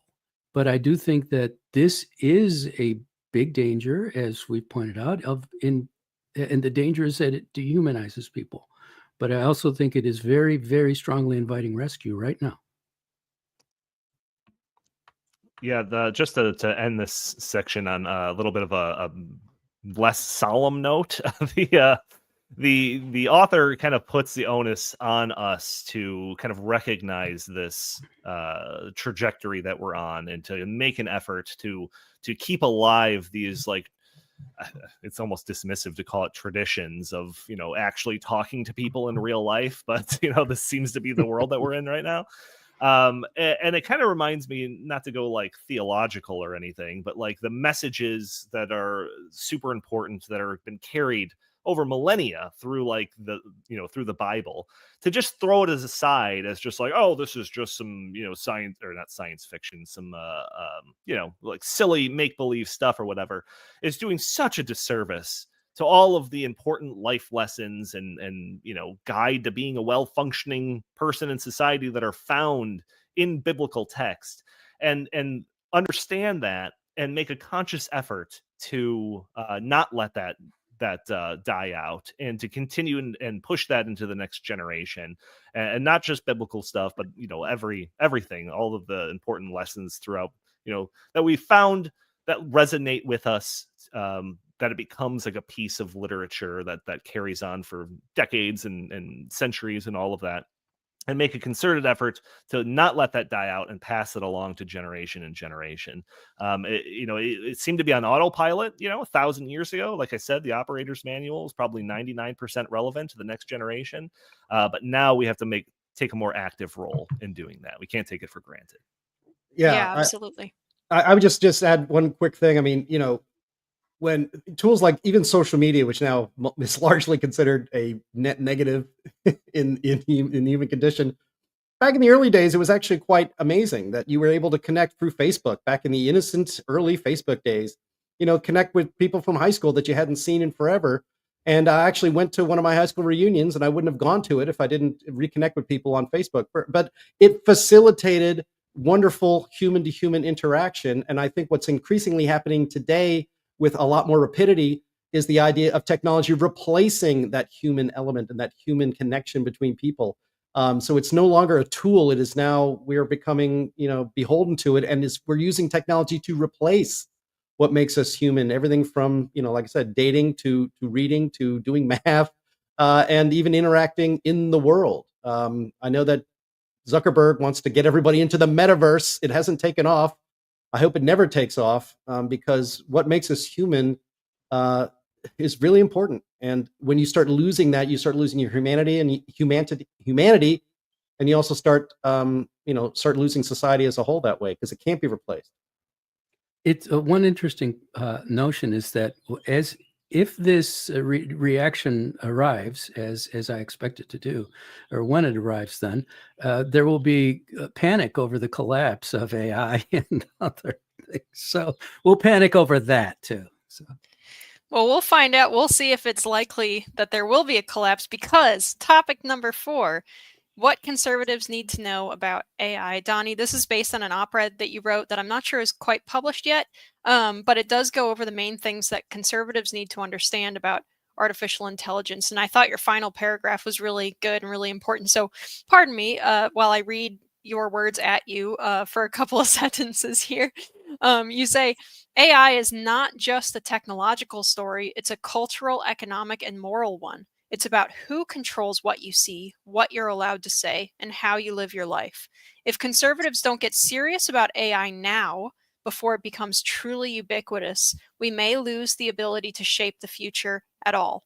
but I do think that this is a big danger, as we pointed out, and the danger is that it dehumanizes people. But I also think it is very, very strongly inviting rescue right now. Yeah, just to end this section on a little bit of a less solemn note, the author kind of puts the onus on us to kind of recognize this trajectory that we're on, and to make an effort to keep alive these, like, it's almost dismissive to call it traditions of, actually talking to people in real life, but this seems to be the world that we're in right now. And it kind of reminds me, not to go like theological or anything, but like the messages that are super important that are been carried over millennia through through the Bible, to just throw it as aside as just like, oh, this is just some, science, or not science fiction, some, like silly make-believe stuff or whatever, is doing such a disservice to all of the important life lessons and guide to being a well-functioning person in society that are found in biblical text, and understand that and make a conscious effort to not let that die out, and to continue and push that into the next generation, and not just biblical stuff, but everything, all of the important lessons throughout, that we found that resonate with us, that it becomes like a piece of literature that carries on for decades and centuries and all of that, and make a concerted effort to not let that die out and pass it along to generation and generation. It seemed to be on autopilot, 1,000 years ago. Like I said, the operator's manual is probably 99% relevant to the next generation. But now we have to take a more active role in doing that. We can't take it for granted. Yeah, absolutely. I would just add one quick thing. I mean, when tools like even social media, which now is largely considered a net negative in the human condition, back in the early days, it was actually quite amazing that you were able to connect through Facebook back in the innocent early Facebook days, connect with people from high school that you hadn't seen in forever. And I actually went to one of my high school reunions, and I wouldn't have gone to it if I didn't reconnect with people on Facebook. But it facilitated wonderful human to human interaction. And I think what's increasingly happening today with a lot more rapidity is the idea of technology replacing that human element and that human connection between people. So it's no longer a tool. It is now we are becoming, beholden to it, and we're using technology to replace what makes us human. Everything from, like I said, dating to reading to doing math, and even interacting in the world. I know that Zuckerberg wants to get everybody into the metaverse. It hasn't taken off. I hope it never takes off, because what makes us human is really important. And when you start losing that, you start losing your humanity, and you also start losing society as a whole that way, because it can't be replaced. It's one interesting notion is that if this reaction arrives as I expect it to do, or when it arrives, then there will be panic over the collapse of AI and other things. So we'll panic over that too. So. Well, we'll find out. We'll see if it's likely that there will be a collapse, because topic number 4, what conservatives need to know about AI. Donny, this is based on an op-ed that you wrote that I'm not sure is quite published yet, but it does go over the main things that conservatives need to understand about artificial intelligence. And I thought your final paragraph was really good and really important. So pardon me while I read your words at you for a couple of sentences here. You say, AI is not just a technological story, it's a cultural, economic, and moral one. It's about who controls what you see, what you're allowed to say, and how you live your life. If conservatives don't get serious about AI now, before it becomes truly ubiquitous, we may lose the ability to shape the future at all.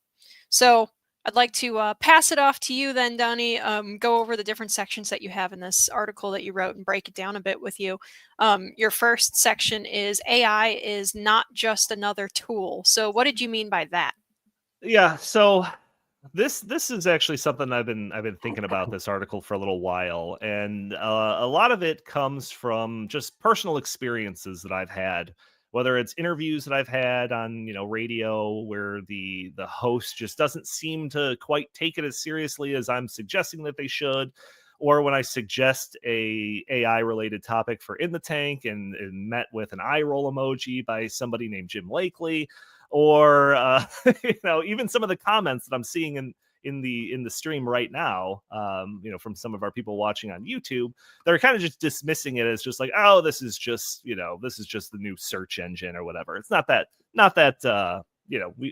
So I'd like to pass it off to you then, Donny. Go over the different sections that you have in this article that you wrote and break it down a bit with you. Your first section is AI is not just another tool. So what did you mean by that? Yeah, so this is actually something I've been thinking about this article for a little while, and a lot of it comes from just personal experiences that I've had, whether it's interviews that I've had on radio where the host just doesn't seem to quite take it as seriously as I'm suggesting that they should, or when I suggest a AI related topic for In the Tank and met with an eye roll emoji by somebody named Jim Lakely, or even some of the comments that I'm seeing in the stream right now, from some of our people watching on YouTube, they're kind of just dismissing it as just like, oh, this is just the new search engine or whatever. It's not that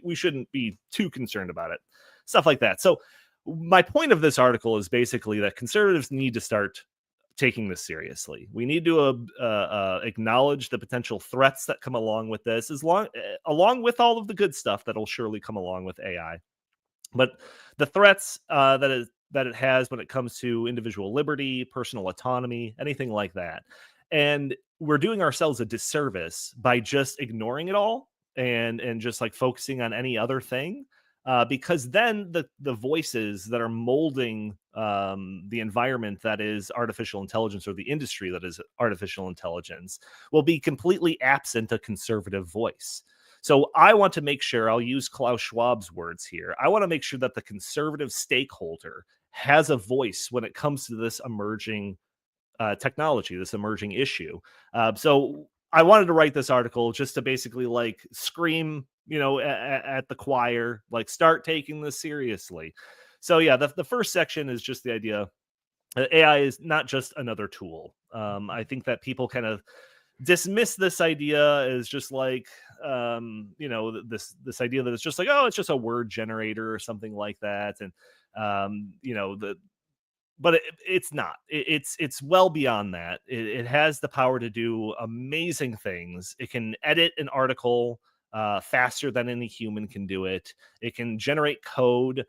we shouldn't be too concerned about it, stuff like that. So my point of this article is basically that conservatives need to start taking this seriously. We need to acknowledge the potential threats that come along with this, along with all of the good stuff that'll surely come along with AI. But the threats that it has when it comes to individual liberty, personal autonomy, anything like that. And we're doing ourselves a disservice by just ignoring it all and just like focusing on any other thing. Because then the voices that are molding the environment that is artificial intelligence, or the industry that is artificial intelligence, will be completely absent a conservative voice. So I want to make sure, I'll use Klaus Schwab's words here, I want to make sure that the conservative stakeholder has a voice when it comes to this emerging technology, this emerging issue. So I wanted to write this article just to basically like scream, at the choir, like start taking this seriously. So yeah, the first section is just the idea that AI is not just another tool. I think that people kind of dismiss this idea as just like, this idea that it's just like, oh, it's just a word generator or something like that. And, but it's not. It's well beyond that. It has the power to do amazing things. It can edit an article faster than any human can do it. It can generate code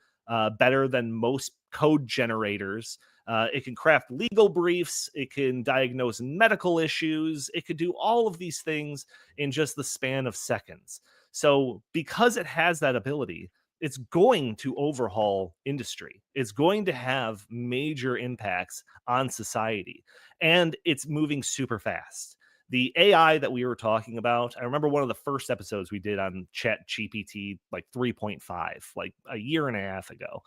better than most code generators. It can craft legal briefs. It can diagnose medical issues. It could do all of these things in just the span of seconds. So because it has that ability, it's going to overhaul industry. It's going to have major impacts on society, and it's moving super fast. The AI that we were talking about, I remember one of the first episodes we did on Chat GPT, like 3.5, like a year and a half ago.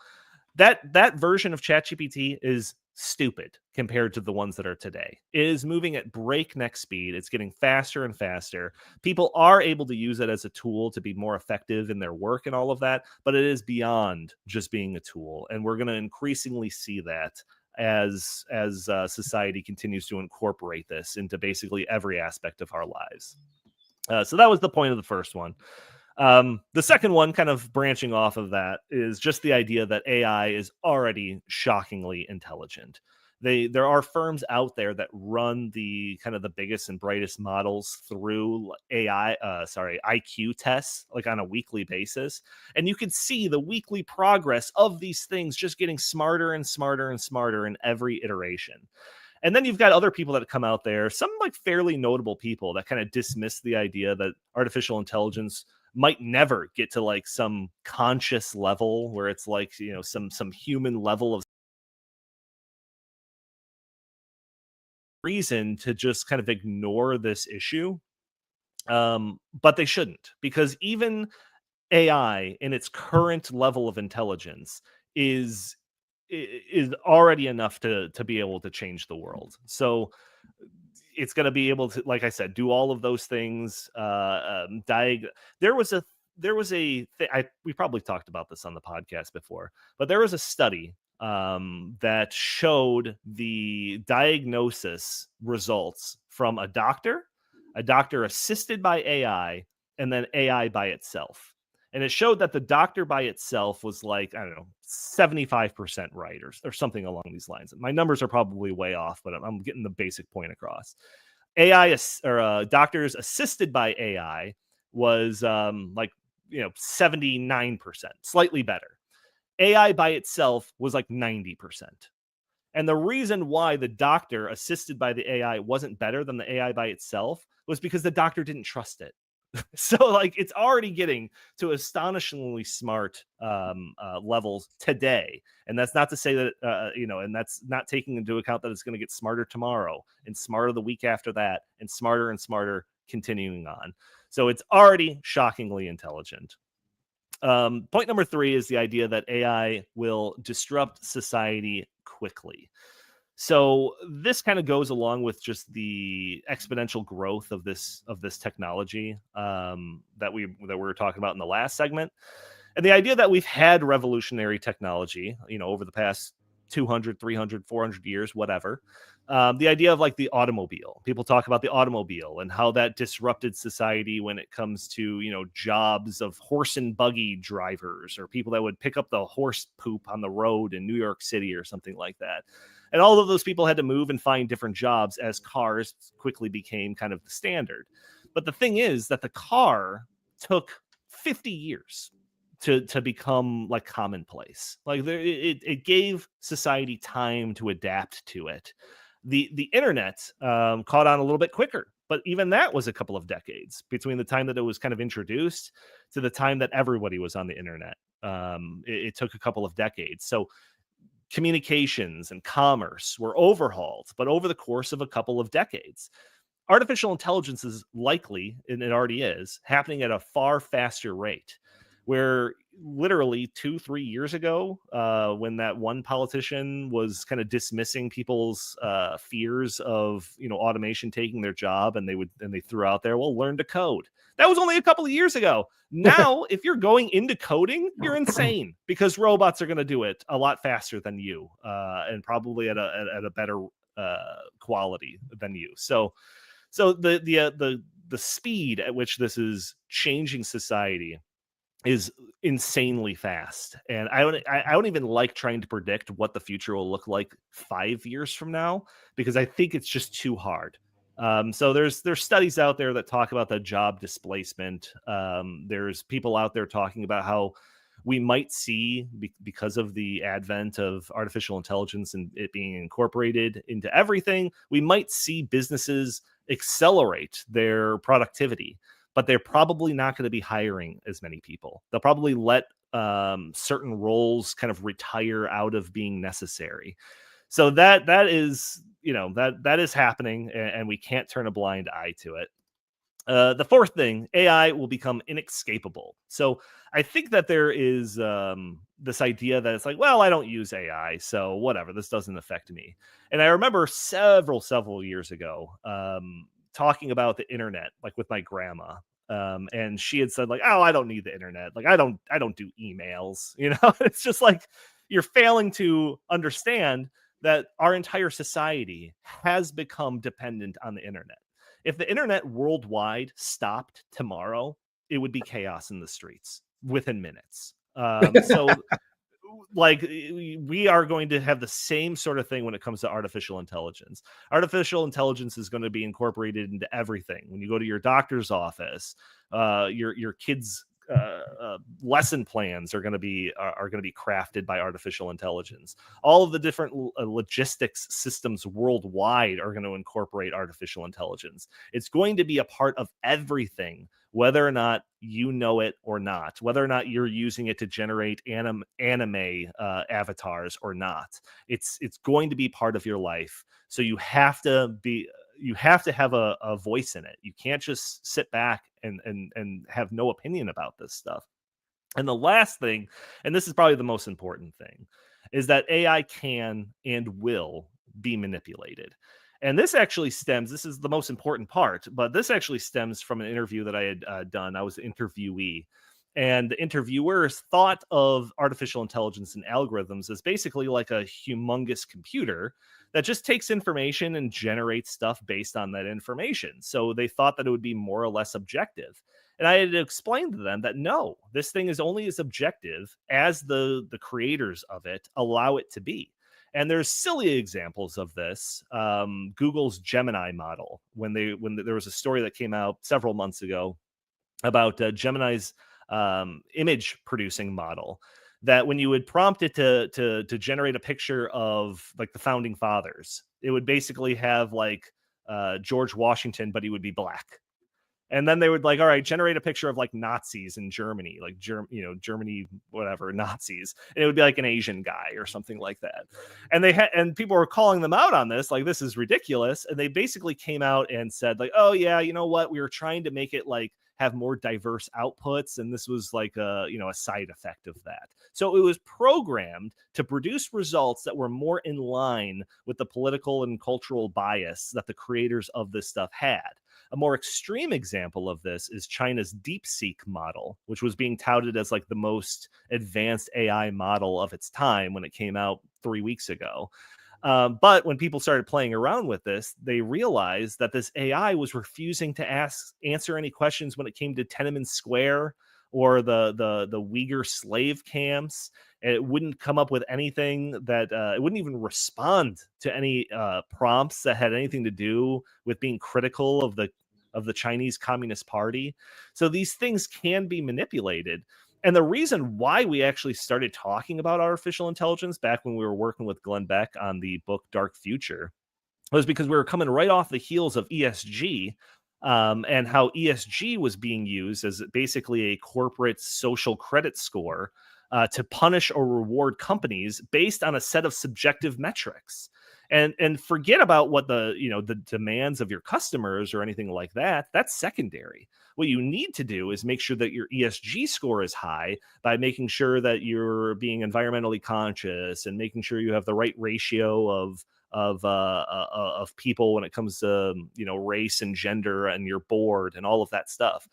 That version of ChatGPT is stupid compared to the ones that are today. It is moving at breakneck speed. It's getting faster and faster. People are able to use it as a tool to be more effective in their work and all of that, but it is beyond just being a tool. And we're going to increasingly see that as society continues to incorporate this into basically every aspect of our lives. So that was the point of the first one. The second one, kind of branching off of that, is just the idea that AI is already shockingly intelligent. There are firms out there that run the kind of the biggest and brightest models through IQ tests, like on a weekly basis. And you can see the weekly progress of these things just getting smarter and smarter and smarter in every iteration. And then you've got other people that come out there, some like fairly notable people that kind of dismiss the idea that artificial intelligence might never get to like some conscious level where it's like, you know, some human level of reason to just kind of ignore this issue. But they shouldn't, because even AI in its current level of intelligence is already enough to be able to change the world. So it's going to be able to, like I said, do all of those things. There was a we probably talked about this on the podcast before, but there was a study that showed the diagnosis results from a doctor assisted by AI, and then AI by itself. And it showed that the doctor by itself was like, I don't know, 75% right or something along these lines. My numbers are probably way off, but I'm getting the basic point across. Doctors assisted by AI was 79%, slightly better. AI by itself was like 90%. And the reason why the doctor assisted by the AI wasn't better than the AI by itself was because the doctor didn't trust it. So like it's already getting to astonishingly smart levels today. And that's not to say that, and that's not taking into account that it's going to get smarter tomorrow and smarter the week after that and smarter continuing on. So it's already shockingly intelligent. Point number 3 is the idea that AI will disrupt society quickly. So this kind of goes along with just the exponential growth of this technology that we were talking about in the last segment, and the idea that we've had revolutionary technology, over the past 200, 300, 400 years, whatever. The idea of like the automobile. People talk about the automobile and how that disrupted society when it comes to, jobs of horse and buggy drivers or people that would pick up the horse poop on the road in New York City or something like that. And all of those people had to move and find different jobs as cars quickly became kind of the standard. But the thing is that the car took 50 years to become like commonplace. Like it gave society time to adapt to it. The internet caught on a little bit quicker, but even that was a couple of decades between the time that it was kind of introduced to the time that everybody was on the internet. It took a couple of decades. So communications and commerce were overhauled, but over the course of a couple of decades. Artificial intelligence is likely, and it already is, happening at a far faster rate. Where literally 2-3 years ago, when that one politician was kind of dismissing people's fears of automation taking their job, and they threw out there, well, learn to code. That was only a couple of years ago. Now, if you're going into coding, you're insane because robots are going to do it a lot faster than you, and probably at a better quality than you. So the speed at which this is changing society is insanely fast, and I don't even like trying to predict what the future will look like 5 years from now, because I think it's just too hard. So there's studies out there that talk about the job displacement. There's people out there talking about how we might see, because of the advent of artificial intelligence and it being incorporated into everything, we might see businesses accelerate their productivity. but they're probably not going to be hiring as many people. They'll probably let certain roles kind of retire out of being necessary. So that is, that is happening, and we can't turn a blind eye to it. The fourth thing, AI will become inescapable. So I think that there is this idea that it's like, well, I don't use AI, so whatever, this doesn't affect me. And I remember several years ago talking about the internet, like with my grandma. And she had said, like, oh, I don't need the internet. Like, I don't do emails. It's just like you're failing to understand that our entire society has become dependent on the internet. If the internet worldwide stopped tomorrow, it would be chaos in the streets within minutes. So like, we are going to have the same sort of thing when it comes to artificial intelligence. Artificial intelligence is going to be incorporated into everything. When you go to your doctor's office, your kids' lesson plans are going to be crafted by artificial intelligence. All of the different logistics systems worldwide are going to incorporate artificial intelligence. It's going to be a part of everything, whether or not you know it or not, whether or not you're using it to generate anime avatars or not. It's going to be part of your life. So you have to have a voice in it. You can't just sit back and have no opinion about this stuff. And the last thing, and this is probably the most important thing, is that AI can and will be manipulated. And this actually stems, this is the most important part, but this actually stems from an interview that I had done. I was the interviewee. And the interviewers thought of artificial intelligence and algorithms as basically like a humongous computer that just takes information and generates stuff based on that information. So they thought that it would be more or less objective. And I had to explain to them that no, this thing is only as objective as the creators of it allow it to be. And there's silly examples of this. Google's Gemini model, when there was a story that came out several months ago about Gemini's image producing model, that when you would prompt it to generate a picture of like the founding fathers, it would basically have like George Washington, but he would be black. And then they would like, all right, generate a picture of like Nazis in Germany, like Germany, whatever, Nazis. And it would be like an Asian guy or something like that. And and people were calling them out on this, like, this is ridiculous. And they basically came out and said like, oh yeah, you know what? We were trying to make it like have more diverse outputs. And this was like a side effect of that. So it was programmed to produce results that were more in line with the political and cultural bias that the creators of this stuff had. A more extreme example of this is China's DeepSeek model, which was being touted as like the most advanced AI model of its time when it came out 3 weeks ago. But when people started playing around with this, they realized that this AI was refusing to answer any questions when it came to Tiananmen Square or the Uyghur slave camps. And it wouldn't come up with anything that it wouldn't even respond to any prompts that had anything to do with being critical of the Chinese Communist Party. So these things can be manipulated. And the reason why we actually started talking about artificial intelligence back when we were working with Glenn Beck on the book Dark Future was because we were coming right off the heels of ESG, and how ESG was being used as basically a corporate social credit score to punish or reward companies based on a set of subjective metrics. And forget about what the demands of your customers or anything like that. That's secondary. What you need to do is make sure that your ESG score is high by making sure that you're being environmentally conscious and making sure you have the right ratio of people when it comes to race and gender and your board and all of that stuff.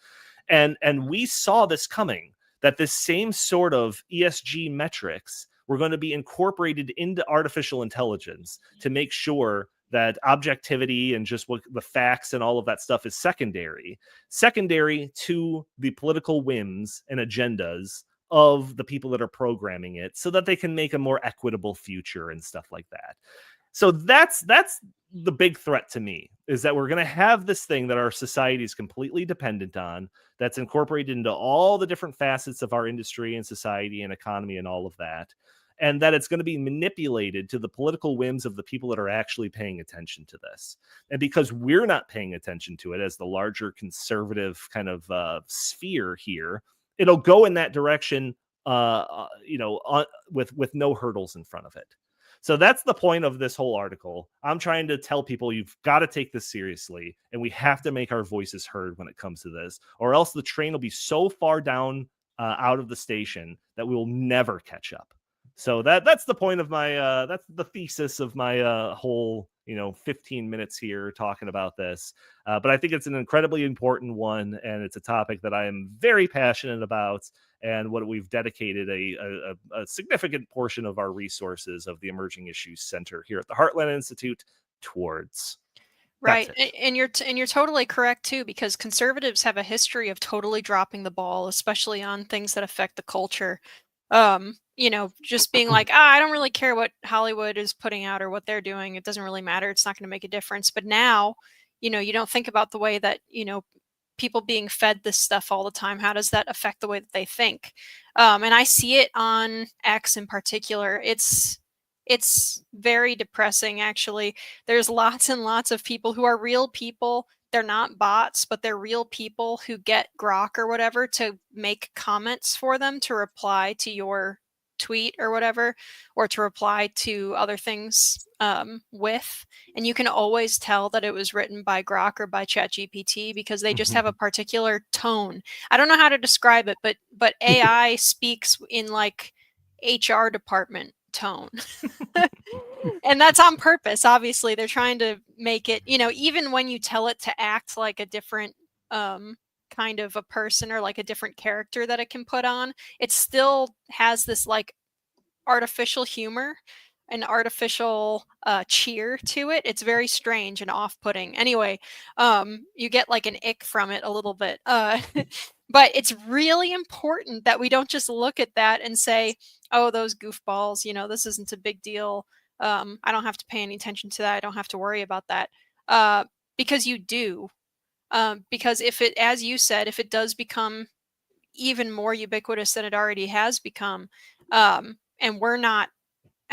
And we saw this coming, that this same sort of ESG metrics were going to be incorporated into artificial intelligence to make sure that objectivity and just what the facts and all of that stuff is secondary to the political whims and agendas of the people that are programming it, so that they can make a more equitable future and stuff like that. So that's the big threat to me, is that we're going to have this thing that our society is completely dependent on, that's incorporated into all the different facets of our industry and society and economy and all of that. and that it's going to be manipulated to the political whims of the people that are actually paying attention to this. And because we're not paying attention to it as the larger conservative kind of sphere here, it'll go in that direction, with no hurdles in front of it. So that's the point of this whole article. I'm trying to tell people you've got to take this seriously, and we have to make our voices heard when it comes to this, or else the train will be so far down out of the station that we will never catch up. So that's the point of my that's the thesis of my whole 15 minutes here talking about this. But I think it's an incredibly important one, and it's a topic that I am very passionate about, and what we've dedicated a significant portion of our resources of the Emerging Issues Center here at the Heartland Institute towards. Right. And you're totally correct too, because conservatives have a history of totally dropping the ball, especially on things that affect the culture. Just being like, I don't really care what Hollywood is putting out or what they're doing. It doesn't really matter. It's not going to make a difference. But now, you don't think about the way that, people being fed this stuff all the time. How does that affect the way that they think? And I see it on X in particular. It's very depressing, actually. There's lots and lots of people who are real people. They're not bots, but they're real people who get Grok or whatever to make comments for them, to reply to your tweet or whatever, or to reply to other things with. And you can always tell that it was written by Grok or by ChatGPT because they just have a particular tone. I don't know how to describe it, but AI speaks in like HR department tone. And that's on purpose. Obviously, they're trying to make it, even when you tell it to act like a different kind of a person or like a different character that it can put on, it still has this like artificial humor and artificial cheer to it. It's very strange and off-putting. Anyway, you get like an ick from it a little bit. But it's really important that we don't just look at that and say, oh, those goofballs, this isn't a big deal. I don't have to pay any attention to that. I don't have to worry about that. Because you do. Because if it, as you said, if it does become even more ubiquitous than it already has become, and we're not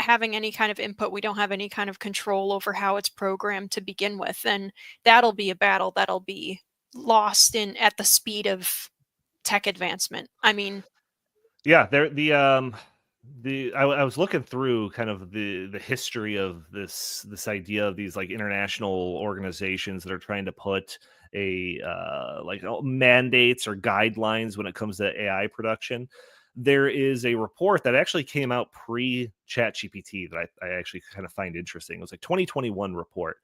having any kind of input, we don't have any kind of control over how it's programmed to begin with, then that'll be a battle that'll be lost at the speed of tech advancement. I mean, yeah, I was looking through kind of the history of this idea of these like international organizations that are trying to put mandates or guidelines when it comes to AI production. There is a report that actually came out pre-ChatGPT that I actually kind of find interesting. It was like 2021 report,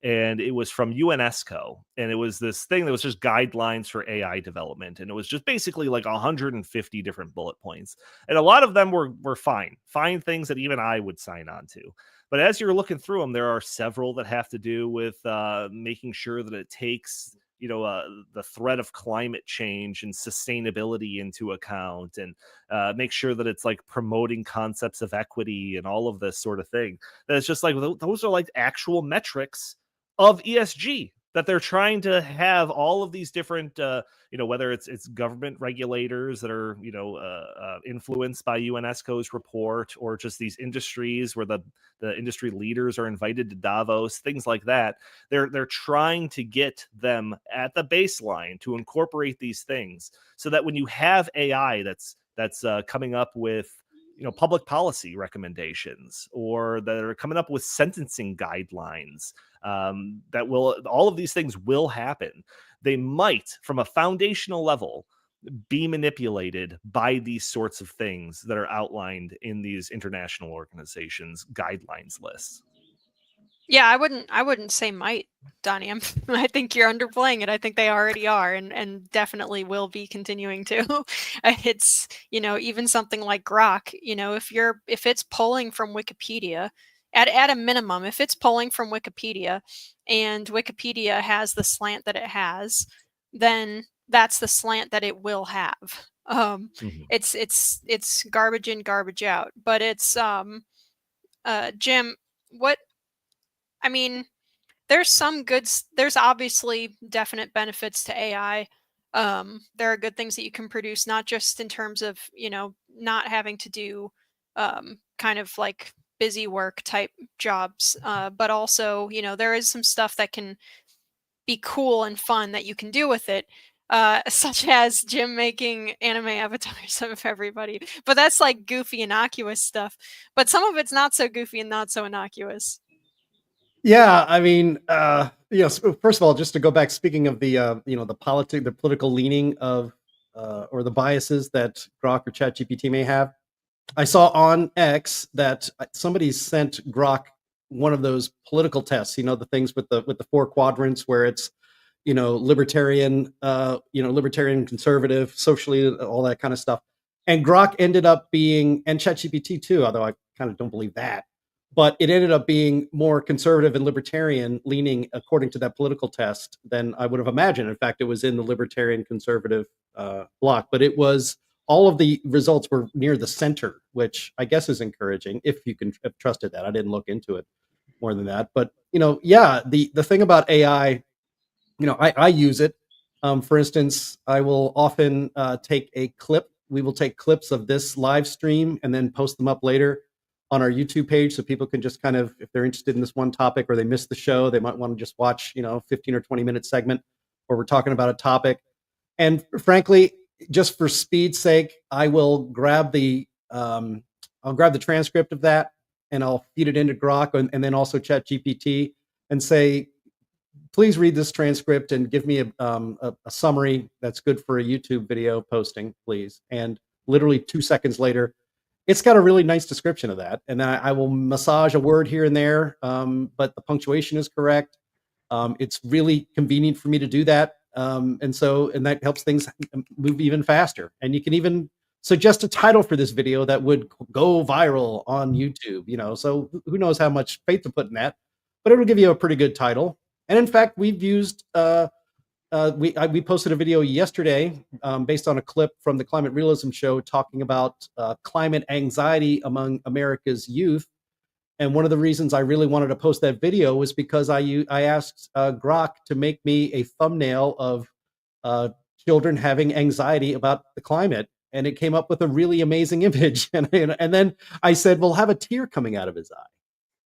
and it was from UNESCO, and it was this thing that was just guidelines for AI development, and it was just basically like 150 different bullet points, and a lot of them were fine things that even I would sign on to. But as you're looking through them, there are several that have to do with making sure that it takes the threat of climate change and sustainability into account, and make sure that it's like promoting concepts of equity and all of this sort of thing. That it's just like those are like actual metrics of ESG that they're trying to have all of these different, whether it's government regulators that are, influenced by UNESCO's report, or just these industries where the industry leaders are invited to Davos, things like that. They're trying to get them at the baseline to incorporate these things so that when you have AI that's coming up with public policy recommendations, or that are coming up with sentencing guidelines, all of these things will happen. They might, from a foundational level, be manipulated by these sorts of things that are outlined in these international organizations' guidelines lists. Yeah, I wouldn't say might, Donny. I think you're underplaying it. I think they already are, and definitely will be continuing to. It's, even something like Grok, if it's pulling from Wikipedia, at a minimum, if it's pulling from Wikipedia and Wikipedia has the slant that it has, then that's the slant that it will have. It's garbage in, garbage out. But it's Jim, there's there's obviously definite benefits to AI. There are good things that you can produce, not just in terms of, not having to do kind of like busy work type jobs. But also, there is some stuff that can be cool and fun that you can do with it. Such as Jim making anime avatars of everybody. But that's like goofy, innocuous stuff. But some of it's not so goofy and not so innocuous. Yeah, I mean, first of all, just to go back, speaking of the, the political leaning of, or the biases that Grok or ChatGPT may have, I saw on X that somebody sent Grok one of those political tests. The things with the four quadrants where it's, libertarian, libertarian, conservative, socially, all that kind of stuff. And Grok ended up being, and ChatGPT too, although I kind of don't believe that, but it ended up being more conservative and libertarian leaning according to that political test than I would have imagined. In fact, it was in the libertarian conservative block, but it was, all of the results were near the center, which I guess is encouraging if you can have trusted that. I didn't look into it more than that, but the thing about AI, I use it. For instance, I will often take a clip. We will take clips of this live stream and then post them up later on our YouTube page, so people can just kind of, if they're interested in this one topic or they missed the show, they might want to just watch, 15 or 20-minute segment where we're talking about a topic. And frankly, just for speed's sake, I will grab the transcript of that and I'll feed it into Grok and then also ChatGPT and say, please read this transcript and give me a summary that's good for a YouTube video posting, please. And literally 2 seconds later, it's got a really nice description of that. And then I will massage a word here and there, but the punctuation is correct. It's really convenient for me to do that. And that helps things move even faster. And you can even suggest a title for this video that would go viral on YouTube, so who knows how much faith to put in that, but it'll give you a pretty good title. And in fact, we've used, we posted a video yesterday based on a clip from the Climate Realism Show talking about climate anxiety among America's youth. And one of the reasons I really wanted to post that video was because I asked Grok to make me a thumbnail of children having anxiety about the climate, and it came up with a really amazing image. And then I said, "We'll have a tear coming out of his eye,"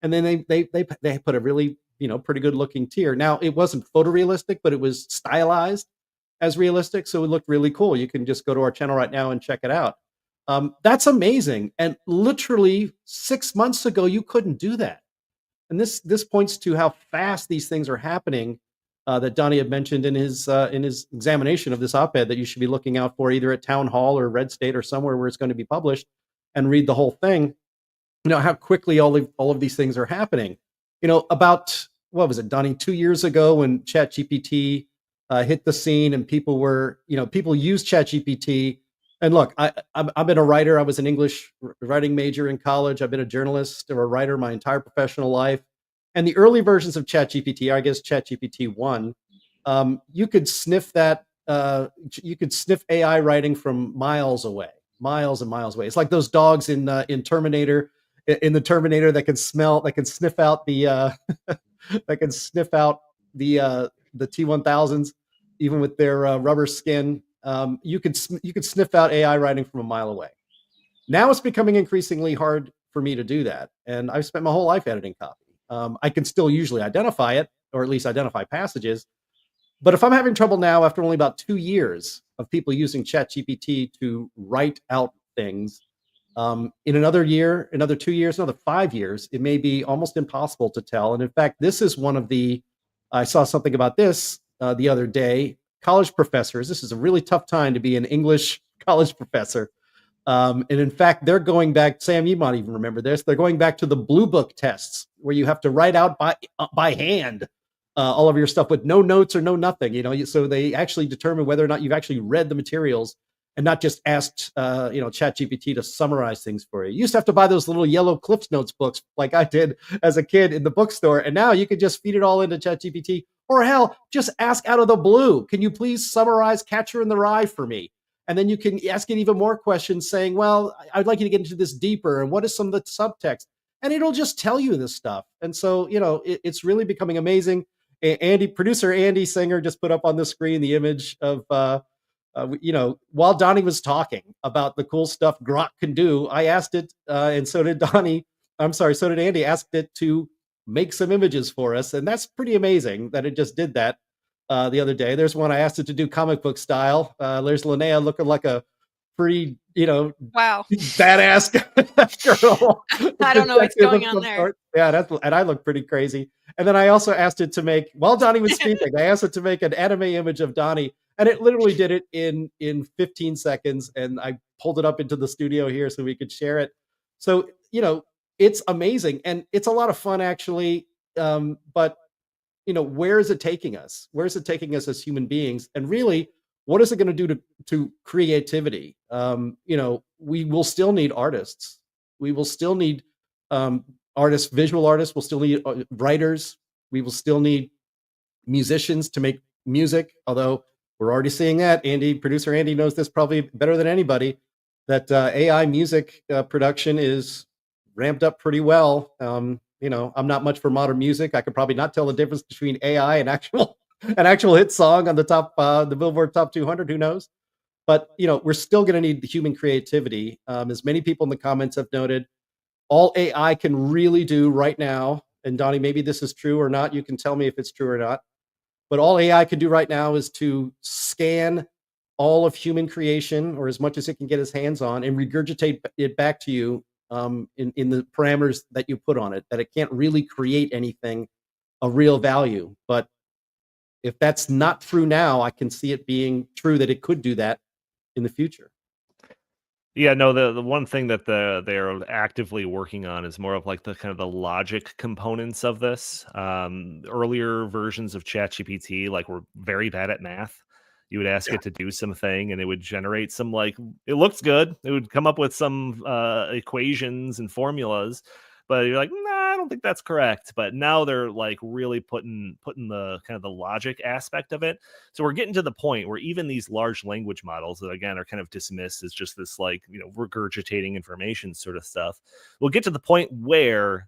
and then they put a really pretty good looking tear. Now it wasn't photorealistic, but it was stylized as realistic, so it looked really cool. You can just go to our channel right now and check it out. That's amazing. And literally 6 months ago, you couldn't do that. And this points to how fast these things are happening that Donny had mentioned in his examination of this op-ed that you should be looking out for either at Town Hall or Red State or somewhere where it's going to be published and read the whole thing. How quickly all of these things are happening. About, what was it, Donny, 2 years ago when ChatGPT hit the scene and people used ChatGPT. And look, I've been a writer. I was an English writing major in college. I've been a journalist or a writer my entire professional life. And the early versions of ChatGPT, I guess ChatGPT 1, you could sniff that. You could sniff AI writing from miles away, miles and miles away. It's like those dogs in Terminator, the Terminator that can sniff out the that can sniff out the T-1000s, even with their rubber skin. You could sniff out AI writing from a mile away. Now it's becoming increasingly hard for me to do that, and I've spent my whole life editing copy. I can still usually identify it, or at least identify passages. But if I'm having trouble now, after only about 2 years of people using ChatGPT to write out things, in another year, another 2 years, another 5 years, it may be almost impossible to tell. And in fact, this is one of the, I saw something about this the other day. College professors, this is a really tough time to be an English college professor. And in fact, they're going back, Sam, you might even remember this, they're going back to the Blue Book tests where you have to write out by hand all of your stuff with no notes or no nothing, so they actually determine whether or not you've actually read the materials and not just asked, ChatGPT to summarize things for you. You used to have to buy those little yellow Cliffs Notes books like I did as a kid in the bookstore. And now you can just feed it all into ChatGPT, or hell, just ask out of the blue. Can you please summarize Catcher in the Rye for me? And then you can ask it even more questions saying, well, I'd like you to get into this deeper. And what is some of the subtext? And it'll just tell you this stuff. And so, it's really becoming amazing. Producer Andy Singer just put up on the screen the image of while Donny was talking about the cool stuff Grok can do, I asked it, and so did Donny. I'm sorry, so did Andy. Asked it to make some images for us, and that's pretty amazing that it just did that the other day. There's one I asked it to do comic book style. There's Linnea looking like a pretty, Wow. badass girl. I don't know what's going on there. Yeah, and I look pretty crazy. And then I also asked it to make, while Donny was speaking, I asked it to make an anime image of Donny, and it literally did it in 15 seconds. And I pulled it up into the studio here so we could share it. So, it's amazing, and it's a lot of fun actually. But where is it taking us? Where is it taking us as human beings? And really, what is it going to do to creativity? We will still need artists. We will still need artists, visual artists. We'll still need writers. We will still need musicians to make music. Although we're already seeing that. Producer Andy knows this probably better than anybody, that AI music production is ramped up pretty well. I'm not much for modern music. I could probably not tell the difference between AI and actual hit song on the top, the Billboard Top 200. Who knows? But we're still going to need the human creativity. As many people in the comments have noted, all AI can really do right now, and Donny, maybe this is true or not. You can tell me if it's true or not. But all AI can do right now is to scan all of human creation, or as much as it can get its hands on, and regurgitate it back to you in the parameters that you put on it. That it can't really create anything of real value. But if that's not true now, I can see it being true that it could do that in the future. Yeah, no, the one thing that they're actively working on is more of like the kind of the logic components of this. Earlier versions of ChatGPT were very bad at math. You would ask it to do something, and it would generate some it looks good. It would come up with some equations and formulas, but you're like, nah, I don't think that's correct. But now they're really putting the kind of the logic aspect of it. So we're getting to the point where even these large language models that again are kind of dismissed as just this regurgitating information sort of stuff, we'll get to the point where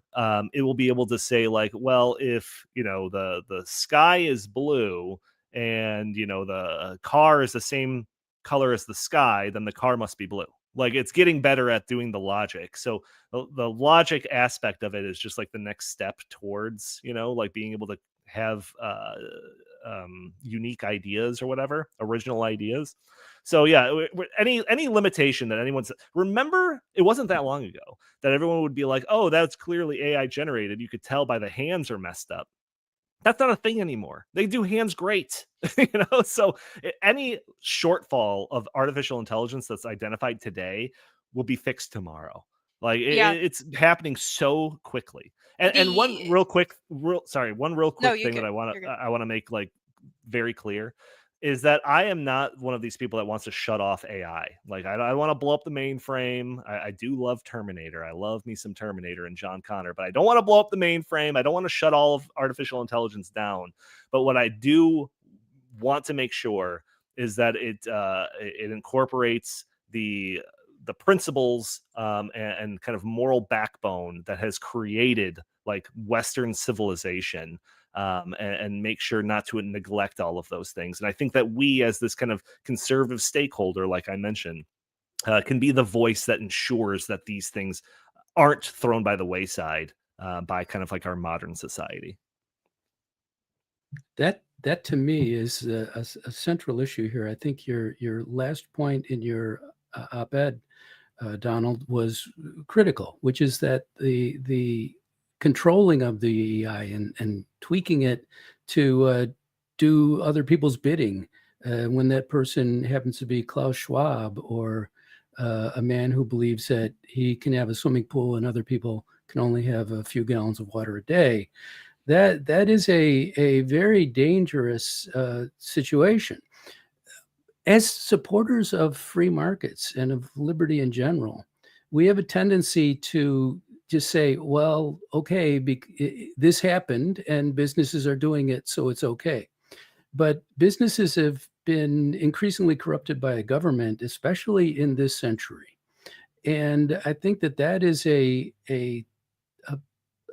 it will be able to say well, if the sky is blue and the car is the same color as the sky, then the car must be blue. It's getting better at doing the logic. So the logic aspect of it is just the next step towards being able to have unique ideas or whatever, original ideas. So yeah, any limitation that anyone's, remember, it wasn't that long ago that everyone would be like, oh, that's clearly AI generated. You could tell by the hands are messed up. That's not a thing anymore. They do hands great, So any shortfall of artificial intelligence that's identified today will be fixed tomorrow. It's happening so quickly. And one real quick thing that I want to make very clear is that I am not one of these people that wants to shut off AI. I want to blow up the mainframe. I do love Terminator. I love me some Terminator and John Connor, but I don't want to blow up the mainframe. I don't want to shut all of artificial intelligence down. But what I do want to make sure is that it incorporates the principles and kind of moral backbone that has created Western civilization. And make sure not to neglect all of those things. And I think that we, as this kind of conservative stakeholder, like I mentioned, can be the voice that ensures that these things aren't thrown by the wayside by kind of our modern society. That to me is a central issue here. I think your last point in your op-ed, Donald, was critical, which is that the controlling of the AI and tweaking it to do other people's bidding, when that person happens to be Klaus Schwab or a man who believes that he can have a swimming pool and other people can only have a few gallons of water a day. That is a very dangerous situation. As supporters of free markets and of liberty in general, we have a tendency to just say, well, okay, this happened and businesses are doing it, so it's okay. But businesses have been increasingly corrupted by a government, especially in this century. And I think that is an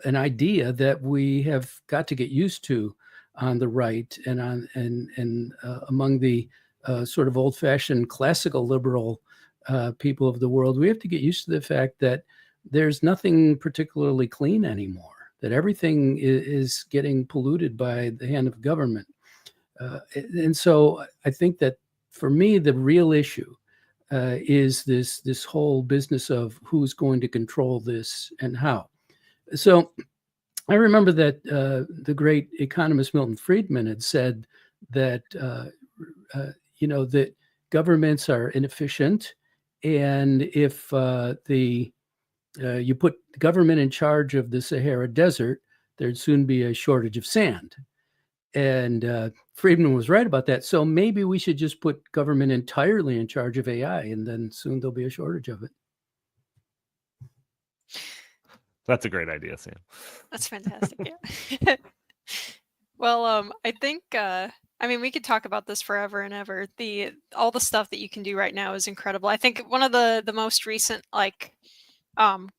idea that we have got to get used to on the right and among the sort of old-fashioned classical liberal people of the world, we have to get used to the fact that there's nothing particularly clean anymore, that everything is getting polluted by the hand of government. And so I think that for me, the real issue is this whole business of who's going to control this and how. So I remember that the great economist Milton Friedman had said that, that governments are inefficient. And if you put the government in charge of the Sahara Desert, there'd soon be a shortage of sand. And Friedman was right about that. So maybe we should just put government entirely in charge of AI, and then soon there'll be a shortage of it. That's a great idea, Sam. That's fantastic. Yeah. Well, I think we could talk about this forever and ever. All the stuff that you can do right now is incredible. I think one of the most recent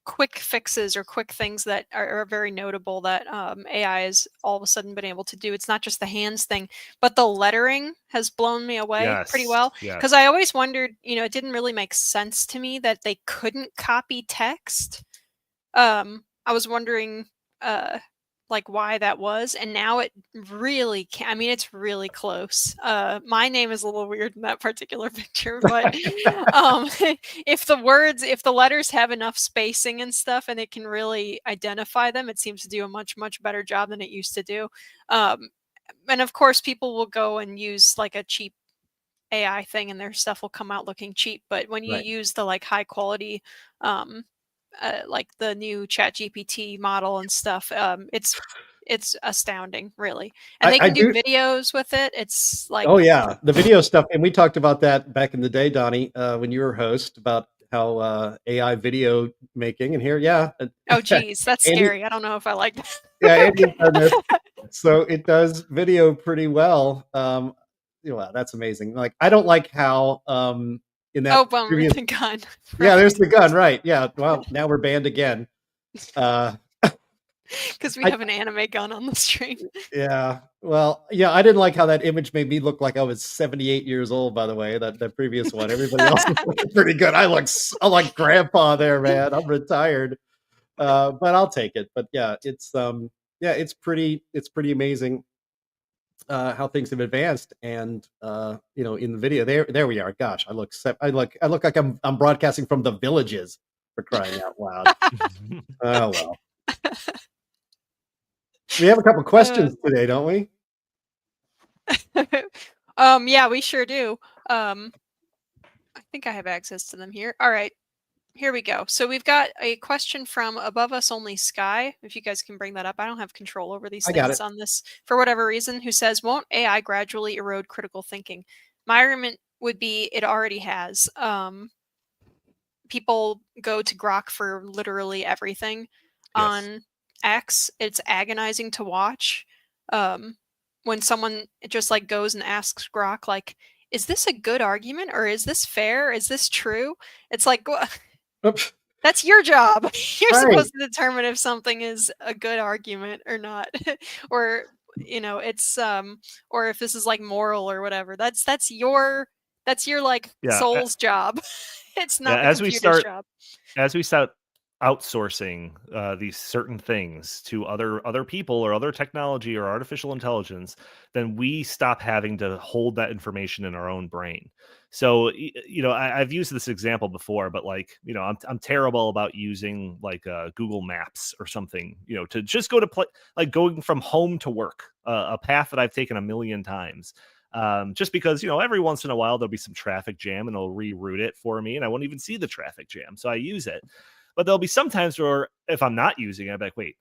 quick fixes or quick things that are very notable that AI has all of a sudden been able to do. It's not just the hands thing, but the lettering has blown me away pretty well. Because I always wondered, it didn't really make sense to me that they couldn't copy text. I was wondering why that was, and now it really can. It's really close. My name is a little weird in that particular picture, but if the letters have enough spacing and stuff and it can really identify them, it seems to do a much better job than it used to do. And of course people will go and use a cheap AI thing and their stuff will come out looking cheap, but when you use the high quality the new ChatGPT model and stuff, it's astounding, really. And they can do videos with it. It's oh yeah, the video stuff. And we talked about that back in the day, Donny, when you were host, about how AI video making. And here, oh geez, that's scary. I don't know if I like that. Yeah, so it does video pretty well. That's amazing. I don't like how in that previous... the gun. Yeah, there's the gun, right? Yeah. Well, now we're banned again. Because we have an anime gun on the stream. Yeah. Well, yeah, I didn't like how that image made me look like I was 78 years old, by the way, that previous one. Everybody else is looking pretty good. I look like grandpa there, man. I'm retired. But I'll take it. But yeah, it's pretty amazing how things have advanced. And in the video, there we are. Gosh, I look like I'm broadcasting from the Villages, for crying out loud. Oh well. We have a couple questions today, don't we? Yeah, we sure do. I think I have access to them here. All right, here we go. So we've got a question from Above Us Only Sky. If you guys can bring that up. I don't have control over these things on this for whatever reason. Who says, won't AI gradually erode critical thinking? My argument would be it already has. People go to Grok for literally everything on X. It's agonizing to watch when someone just goes and asks Grok, is this a good argument, or is this fair? Is this true? It's that's your job. You're supposed to determine if something is a good argument or not, or it's or if this is like moral or whatever. That's your soul's job. It's not the computer's job. As we start outsourcing these certain things to other people or other technology or artificial intelligence, then we stop having to hold that information in our own brain. So I've used this example before, but I'm terrible about using Google Maps or something, to just go to play, going from home to work, a path that I've taken a million times. Just because, every once in a while there'll be some traffic jam and it'll reroute it for me and I won't even see the traffic jam. So I use it. But there'll be some times where if I'm not using it, I'm like, wait,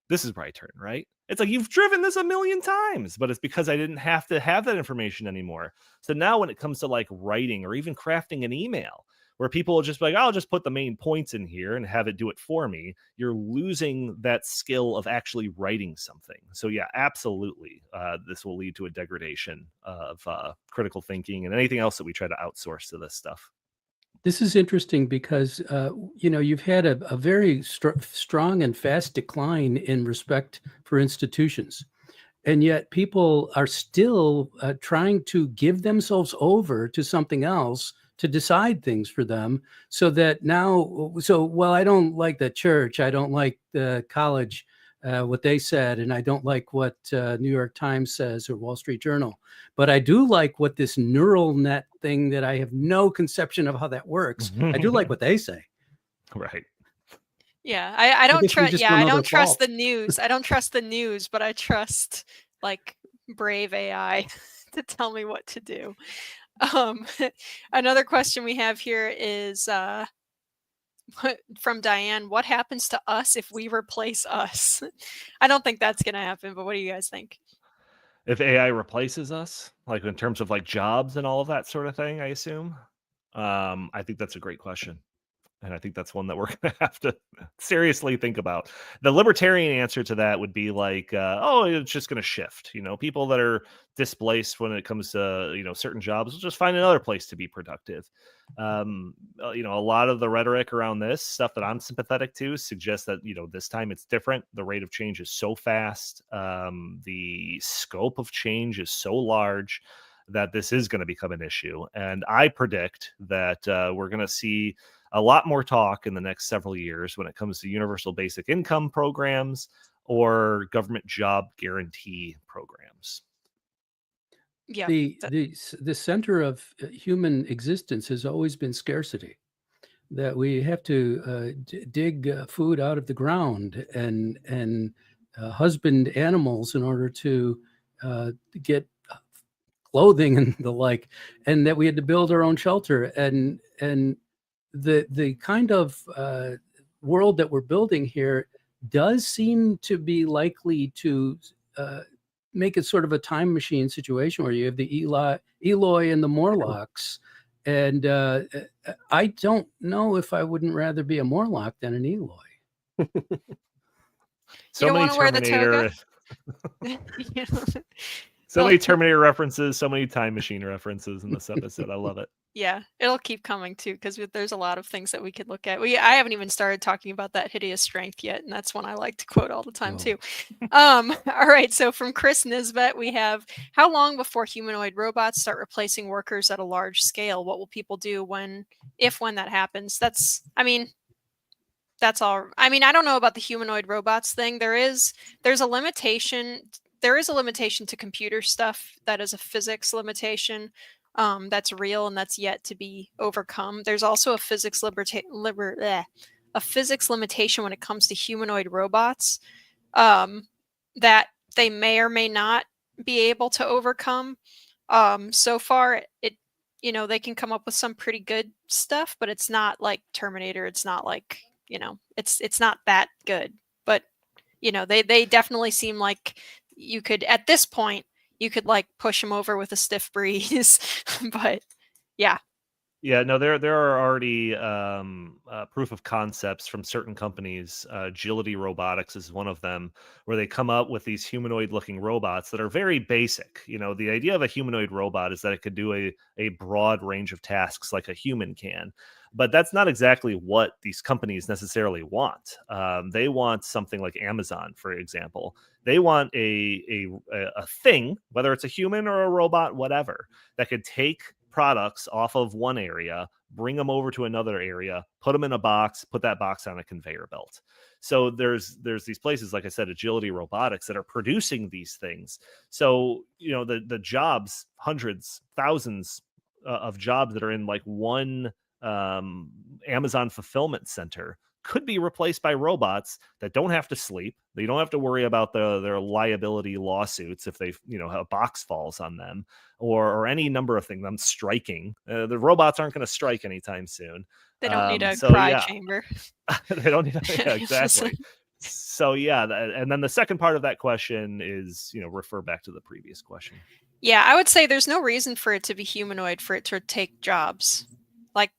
this is where I turn, right? It's you've driven this a million times, but it's because I didn't have to have that information anymore. So now when it comes to writing or even crafting an email, where people will just be I'll just put the main points in here and have it do it for me, you're losing that skill of actually writing something. So yeah, absolutely. This will lead to a degradation of critical thinking and anything else that we try to outsource to this stuff. This is interesting because, you've had a very strong and fast decline in respect for institutions. And yet people are still trying to give themselves over to something else to decide things for them, so that now, well, I don't like the church, I don't like the college, what they said, and I don't like what New York Times says or Wall Street Journal, but I do like what this neural net thing that I have no conception of how that works. I do like what they say. Right. Yeah, I don't trust. Yeah, I don't trust fault. the news. I don't trust the news, but I trust like brave AI to tell me what to do. Another question we have here is from Diane. What happens to us if we replace us? I don't think that's going to happen, but what do you guys think? If AI replaces us, like in terms of like jobs and all of that sort of thing, I assume. I think that's a great question. And I think that's one that we're going to have to seriously think about. The libertarian answer to that would be like, oh, it's just going to shift. People that are displaced when it comes to, certain jobs will just find another place to be productive. A lot of the rhetoric around this stuff that I'm sympathetic to suggests that, this time it's different. The rate of change is so fast. The scope of change is so large that this is going to become an issue. And I predict that we're going to see a lot more talk in the next several years when it comes to universal basic income programs or government job guarantee programs. Yeah. The center of human existence has always been scarcity, that we have to dig food out of the ground and husband animals in order to get clothing and the like, and that we had to build our own shelter, and the kind of world that we're building here does seem to be likely to make it sort of a time machine situation where you have the Eloi and the Morlocks. And I don't know if I wouldn't rather be a Morlock than an Eloi. So many Terminator. So many Terminator references, so many time machine references in this episode. I love it. Yeah, it'll keep coming too, because there's a lot of things that we could look at. I haven't even started talking about that hideous strength yet, and that's one I like to quote all the time too. All right, so from Chris Nisbet, we have, how long before humanoid robots start replacing workers at a large scale? What will people do when that happens? That's all. I don't know about the humanoid robots thing. There's a limitation. There is a limitation to computer stuff that is a physics limitation. That's real and that's yet to be overcome. There's also a physics limitation when it comes to humanoid robots that they may or may not be able to overcome. So far, they can come up with some pretty good stuff, but it's not like Terminator. It's not like, it's not that good. But they definitely seem like you could, at this point, you could like push them over with a stiff breeze. But yeah. Yeah, no, there are already proof of concepts from certain companies. Agility Robotics is one of them, where they come up with these humanoid-looking robots that are very basic. The idea of a humanoid robot is that it could do a broad range of tasks like a human can. But that's not exactly what these companies necessarily want. They want something like Amazon, for example. They want a thing, whether it's a human or a robot, whatever, that could take products off of one area, bring them over to another area, put them in a box, put that box on a conveyor belt. So there's these places, like I said, Agility Robotics, that are producing these things. So, the jobs, hundreds, thousands of jobs that are in like one Amazon fulfillment center could be replaced by robots that don't have to sleep. They don't have to worry about their liability lawsuits if they, a box falls on them or any number of things. Them striking. The robots aren't going to strike anytime soon. They don't need a cry chamber. They don't need exactly. So yeah, and then the second part of that question is, refer back to the previous question. Yeah, I would say there's no reason for it to be humanoid for it to take jobs. Like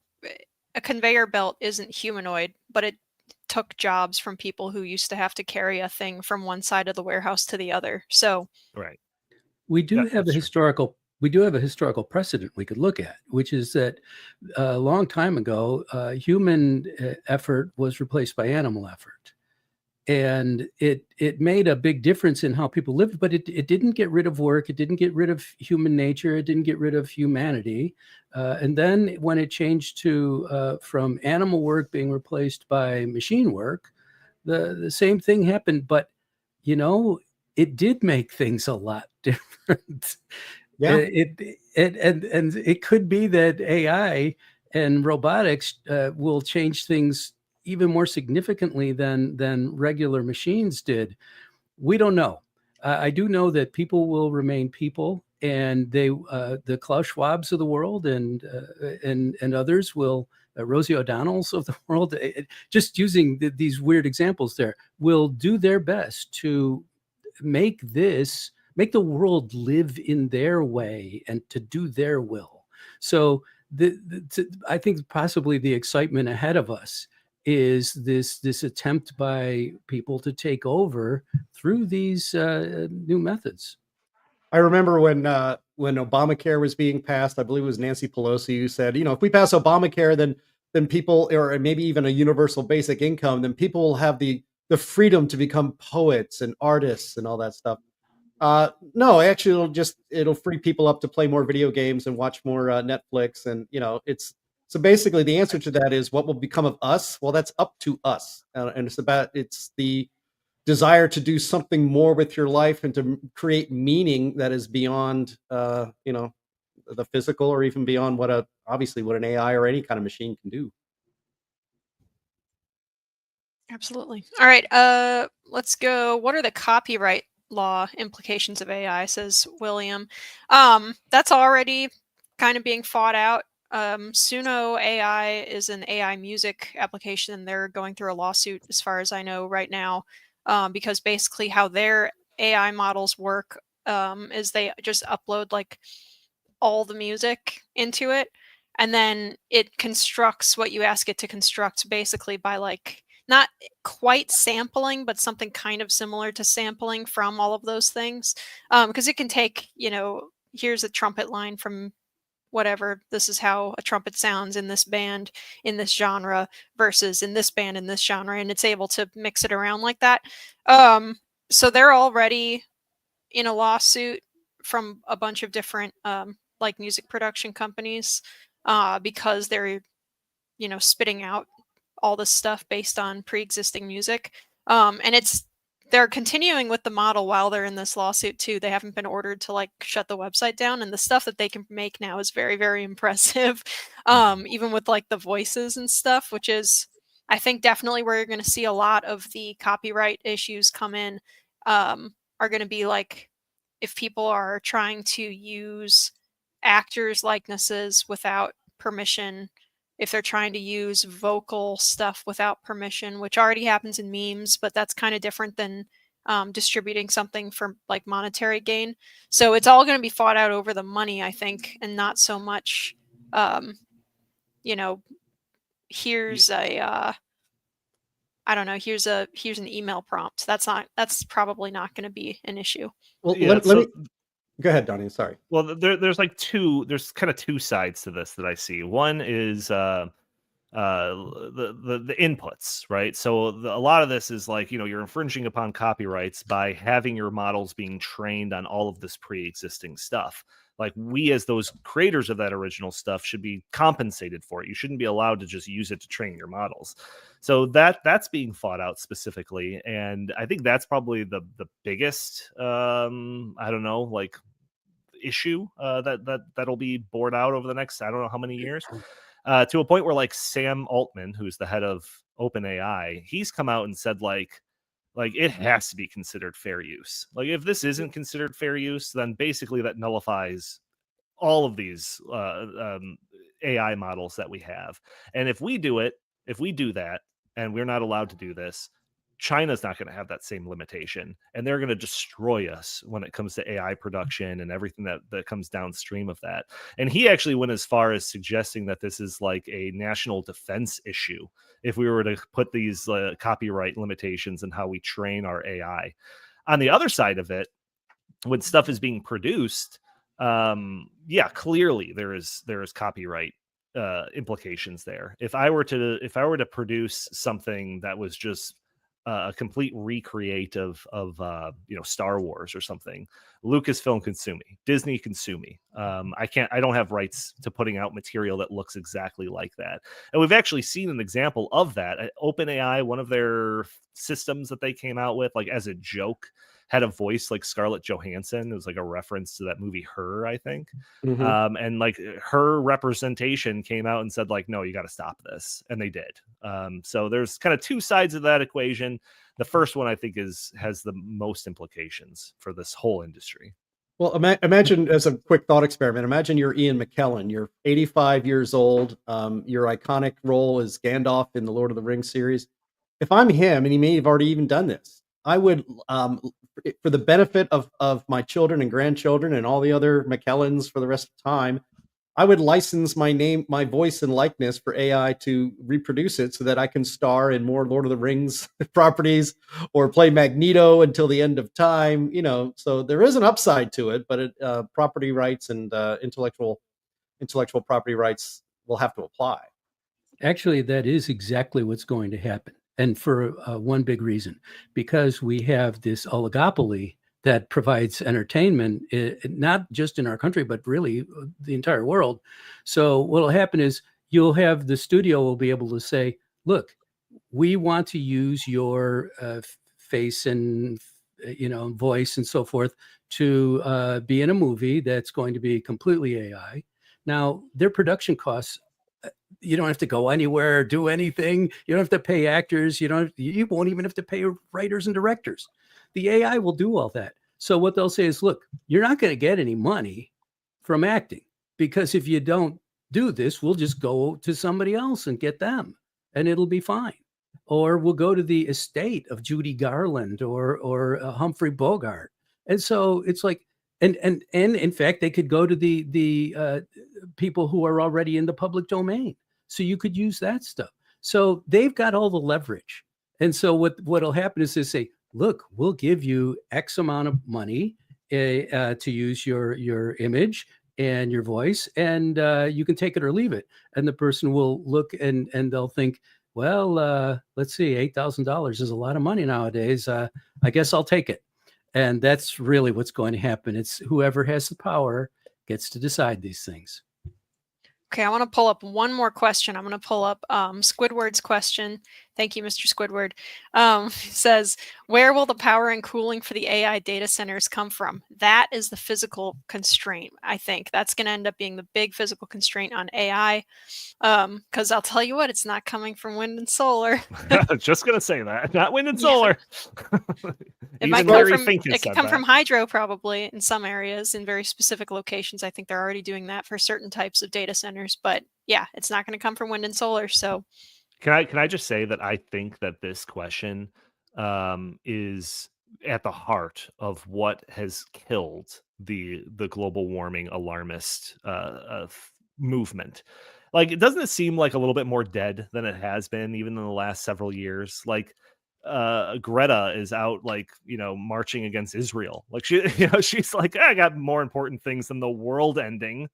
a conveyor belt isn't humanoid, but it took jobs from people who used to have to carry a thing from one side of the warehouse to the other. So right. We do have a historical precedent we could look at, which is that a long time ago, human effort was replaced by animal effort. and it made a big difference in how people lived, but it didn't get rid of work. It didn't get rid of human nature. It didn't get rid of humanity. And then when it changed to from animal work being replaced by machine work, the same thing happened. But it did make things a lot different. Yeah. And it could be that AI and robotics will change things even more significantly than regular machines did. We don't know. I do know that people will remain people, and the Klaus Schwabs of the world and others will, Rosie O'Donnell's of the world, just using these weird examples there, will do their best to make the world live in their way and to do their will. So I think possibly the excitement ahead of us is this attempt by people to take over through these new methods. I remember when Obamacare was being passed, I believe it was Nancy Pelosi who said, if we pass Obamacare, then people, or maybe even a universal basic income, then people will have the freedom to become poets and artists and all that stuff. No, actually, it'll free people up to play more video games and watch more Netflix, and so basically the answer to that is what will become of us. Well, that's up to us, and it's the desire to do something more with your life and to create meaning that is beyond the physical, or even beyond what an AI or any kind of machine can do. Absolutely. All right. Let's go. What are the copyright law implications of AI, says William. That's already kind of being fought out. Suno AI is an AI music application, and they're going through a lawsuit, as far as I know right now, because basically how their AI models work is they just upload like all the music into it, and then it constructs what you ask it to construct, basically by like not quite sampling, but something kind of similar to sampling from all of those things. Because it can take, here's a trumpet line from whatever, this is how a trumpet sounds in this band, in this genre, versus in this band, in this genre, and it's able to mix it around like that. So they're already in a lawsuit from a bunch of different like music production companies because they're, spitting out all this stuff based on pre-existing music. And they're continuing with the model while they're in this lawsuit too. They haven't been ordered to like shut the website down, and the stuff that they can make now is very, very impressive. Even with like the voices and stuff, which is, I think, definitely where you're going to see a lot of the copyright issues come in, are going to be like if people are trying to use actors' likenesses without permission, if they're trying to use vocal stuff without permission, which already happens in memes, but that's kind of different than distributing something for like monetary gain. So it's all going to be fought out over the money, I think, and not so much, here's a, I don't know, here's an email prompt. That's probably not going to be an issue. Well, let me go ahead, Donny. Sorry. Well, there's kind of two sides to this that I see. One is the inputs, right? So a lot of this is like, you're infringing upon copyrights by having your models being trained on all of this pre-existing stuff. Like, we as those creators of that original stuff should be compensated for it. You shouldn't be allowed to just use it to train your models. So that's being fought out specifically, and I think that's probably the biggest issue that'll be bored out over the next, I don't know how many years, to a point where like Sam Altman, who's the head of OpenAI, he's come out and said like it has to be considered fair use. Like, if this isn't considered fair use, then basically that nullifies all of these AI models that we have. And if we do that, and we're not allowed to do this, China's not going to have that same limitation, and they're going to destroy us when it comes to AI production and everything that comes downstream of that. And he actually went as far as suggesting that this is like a national defense issue if we were to put these copyright limitations in how we train our AI. On the other side of it, when stuff is being produced, clearly there is copyright implications there. If I were to produce something that was just a complete recreate of Star Wars or something, Lucasfilm can sue me, Disney can sue me. I don't have rights to putting out material that looks exactly like that. And we've actually seen an example of that. OpenAI, one of their systems that they came out with, like as a joke, had a voice like Scarlett Johansson. It was like a reference to that movie Her, I think. And like her representation came out and said like, no, you got to stop this. And they did. So there's kind of two sides of that equation. The first one I think has the most implications for this whole industry. Well, imagine, as a quick thought experiment, imagine you're Ian McKellen. You're 85 years old. Your iconic role is Gandalf in the Lord of the Rings series. If I'm him, and he may have already even done this, I would, for the benefit of my children and grandchildren and all the other McKellens for the rest of time, I would license my name, my voice and likeness for AI to reproduce it so that I can star in more Lord of the Rings properties or play Magneto until the end of time. So there is an upside to it, but property rights and intellectual property rights will have to apply. Actually, that is exactly what's going to happen. And for one big reason, because we have this oligopoly that provides entertainment, not just in our country, but really the entire world. So what will happen is the studio will be able to say, look, we want to use your face and voice and so forth to be in a movie that's going to be completely AI. Now, their production costs, you don't have to go anywhere, do anything. You don't have to pay actors. You won't even have to pay writers and directors. The AI will do all that. So what they'll say is, look, you're not going to get any money from acting, because if you don't do this, we'll just go to somebody else and get them and it'll be fine. Or we'll go to the estate of Judy Garland or Humphrey Bogart. And so it's like, and in fact, they could go to the people who are already in the public domain. So you could use that stuff. So they've got all the leverage. And so what'll happen is they say, look, we'll give you X amount of money to use your image and your voice, and you can take it or leave it. And the person will look and they'll think, well, let's see, $8,000 is a lot of money nowadays. I guess I'll take it. And that's really what's going to happen. It's whoever has the power gets to decide these things. Okay, I want to pull up one more question. I'm going to pull up Squidward's question. Thank you, Mr. Squidward. It says, where will the power and cooling for the AI data centers come from? That is the physical constraint, I think. That's going to end up being the big physical constraint on AI. Because I'll tell you what, it's not coming from wind and solar. Just going to say that. Not wind and solar. It might come from hydro, probably, in some areas, in very specific locations. I think they're already doing that for certain types of data centers. But yeah, it's not going to come from wind and solar. So can I just say that I think that this question is at the heart of what has killed the global warming alarmist movement. Like, doesn't it seem like a little bit more dead than it has been even in the last several years? Like, Greta is out, like, marching against Israel. Like, she's like, I got more important things than the world ending.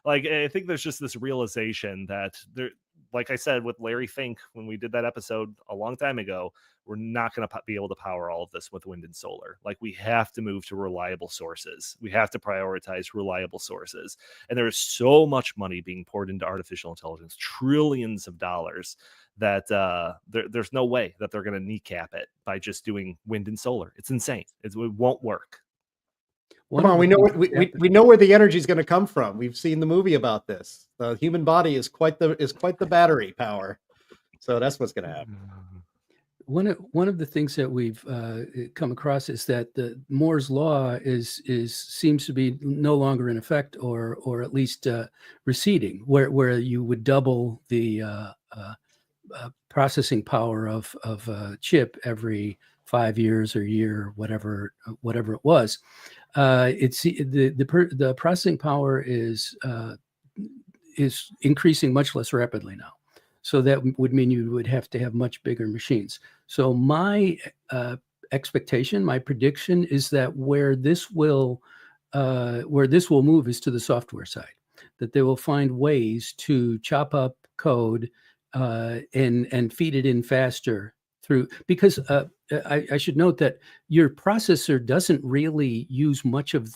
Like, I think there's just this realization that there, like I said with Larry Fink when we did that episode a long time ago, we're not going to be able to power all of this with wind and solar. Like, we have to move to reliable sources. We have to prioritize reliable sources. And there is so much money being poured into artificial intelligence, trillions of dollars, that there's no way that they're going to kneecap it by just doing wind and solar. It's insane. It won't work. Come on, we know where the energy is going to come from. We've seen the movie about this. The human body is quite the battery power. So that's what's going to happen. One of the things that we've come across is that the Moore's law seems to be no longer in effect, or at least receding, where you would double the processing power of a chip every 5 years or year, whatever it was. It's the processing power is increasing much less rapidly now. So that would mean you would have to have much bigger machines. So my expectation, my prediction is that where this will move is to the software side, that they will find ways to chop up code and feed it in faster through, because I should note that your processor doesn't really use much of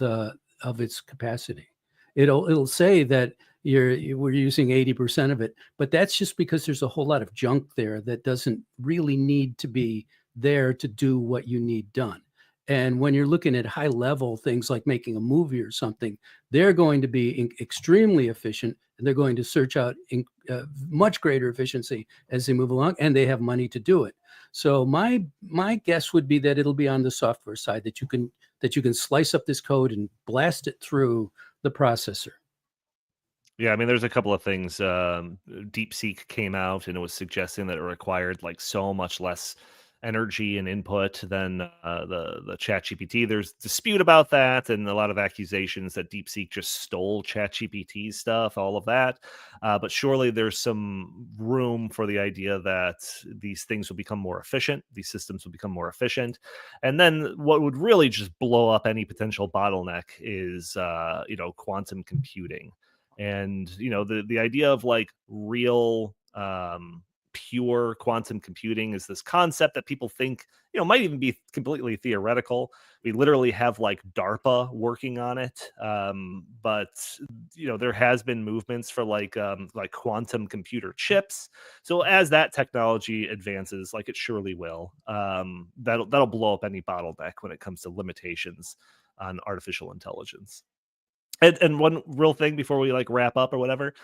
its capacity. It'll say that we're using 80% of it, but that's just because there's a whole lot of junk there that doesn't really need to be there to do what you need done. And when you're looking at high level things like making a movie or something, they're going to be extremely efficient, and they're going to search out much greater efficiency as they move along, and they have money to do it. So my guess would be that it'll be on the software side, that you can slice up this code and blast it through the processor. Yeah, I mean, there's a couple of things. DeepSeek came out and it was suggesting that it required like so much less energy and input than the ChatGPT. There's dispute about that, and a lot of accusations that DeepSeek just stole ChatGPT's stuff, all of that. But surely there's some room for the idea that these things will become more efficient, these systems will become more efficient. And then what would really just blow up any potential bottleneck is quantum computing. And the idea of like real pure quantum computing is this concept that people think might even be completely theoretical. We literally have like DARPA working on it, but there has been movements for like quantum computer chips. So as that technology advances, like it surely will, that'll blow up any bottleneck when it comes to limitations on artificial intelligence. And one real thing before we like wrap up or whatever,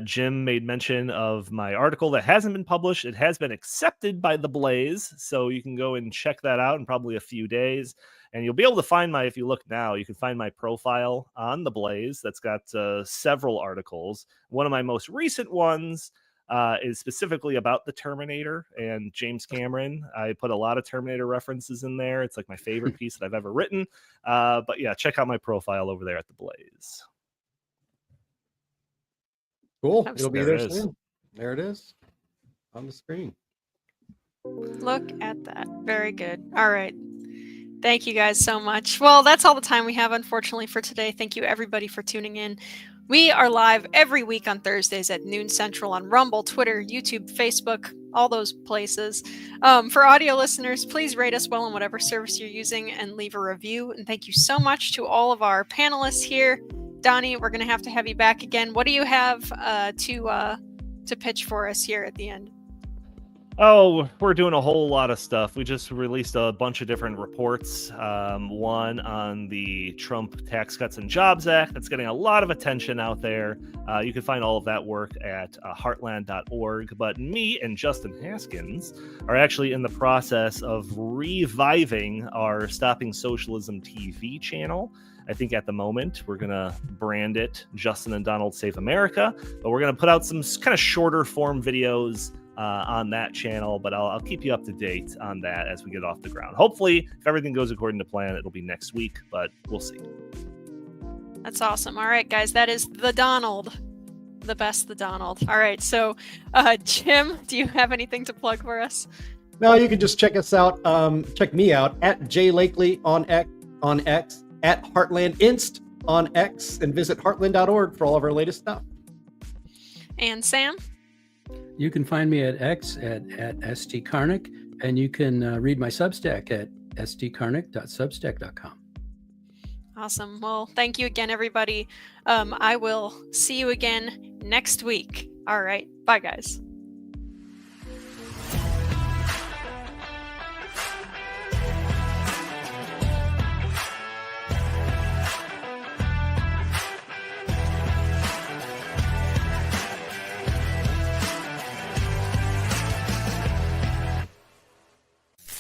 Jim made mention of my article that hasn't been published. It has been accepted by The Blaze, so you can go and check that out in probably a few days. And you'll be able to find if you look now, you can find my profile on The Blaze that's got several articles. One of my most recent ones is specifically about the Terminator and James Cameron. I put a lot of Terminator references in there. It's like my favorite piece that I've ever written. But yeah, check out my profile over there at The Blaze. Cool. It'll be there it is. soon. There it is on the screen. Look at that. Very good. All right. Thank you guys so much. Well, that's all the time we have, unfortunately, for today. Thank you, everybody, for tuning in. We are live every week on Thursdays at noon Central on Rumble, Twitter, YouTube, Facebook, all those places. For audio listeners, please rate us well on whatever service you're using and leave a review. And thank you so much to all of our panelists here. Donny, we're going to have you back again. What do you have to pitch for us here at the end? Oh, we're doing a whole lot of stuff. We just released a bunch of different reports. One on the Trump Tax Cuts and Jobs Act that's getting a lot of attention out there. You can find all of that work at heartland.org. But me and Justin Haskins are actually in the process of reviving our Stopping Socialism TV channel. I think at the moment we're going to brand it Justin and Donald Save America, but we're going to put out some kind of shorter form videos on that channel, but I'll keep you up to date on that as we get off the ground. Hopefully, if everything goes according to plan, it'll be next week, but we'll see. That's awesome. All right, guys, that is the Donald. The best, the Donald. All right, so Jim, do you have anything to plug for us? No, you can just check us out. Check me out at J Lakely on X, at Heartland Inst on X, and visit heartland.org for all of our latest stuff. And Sam? You can find me at X at St. Karnick, and you can read my Substack at stkarnick.substack.com. Awesome. Well, thank you again, everybody. I will see you again next week. All right. Bye, guys.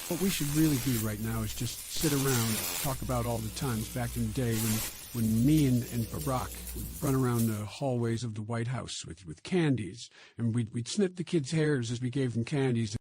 What we should really do right now is just sit around and talk about all the times back in the day when me and Barack would run around the hallways of the White House with candies, and we'd snip the kids' hairs as we gave them candies.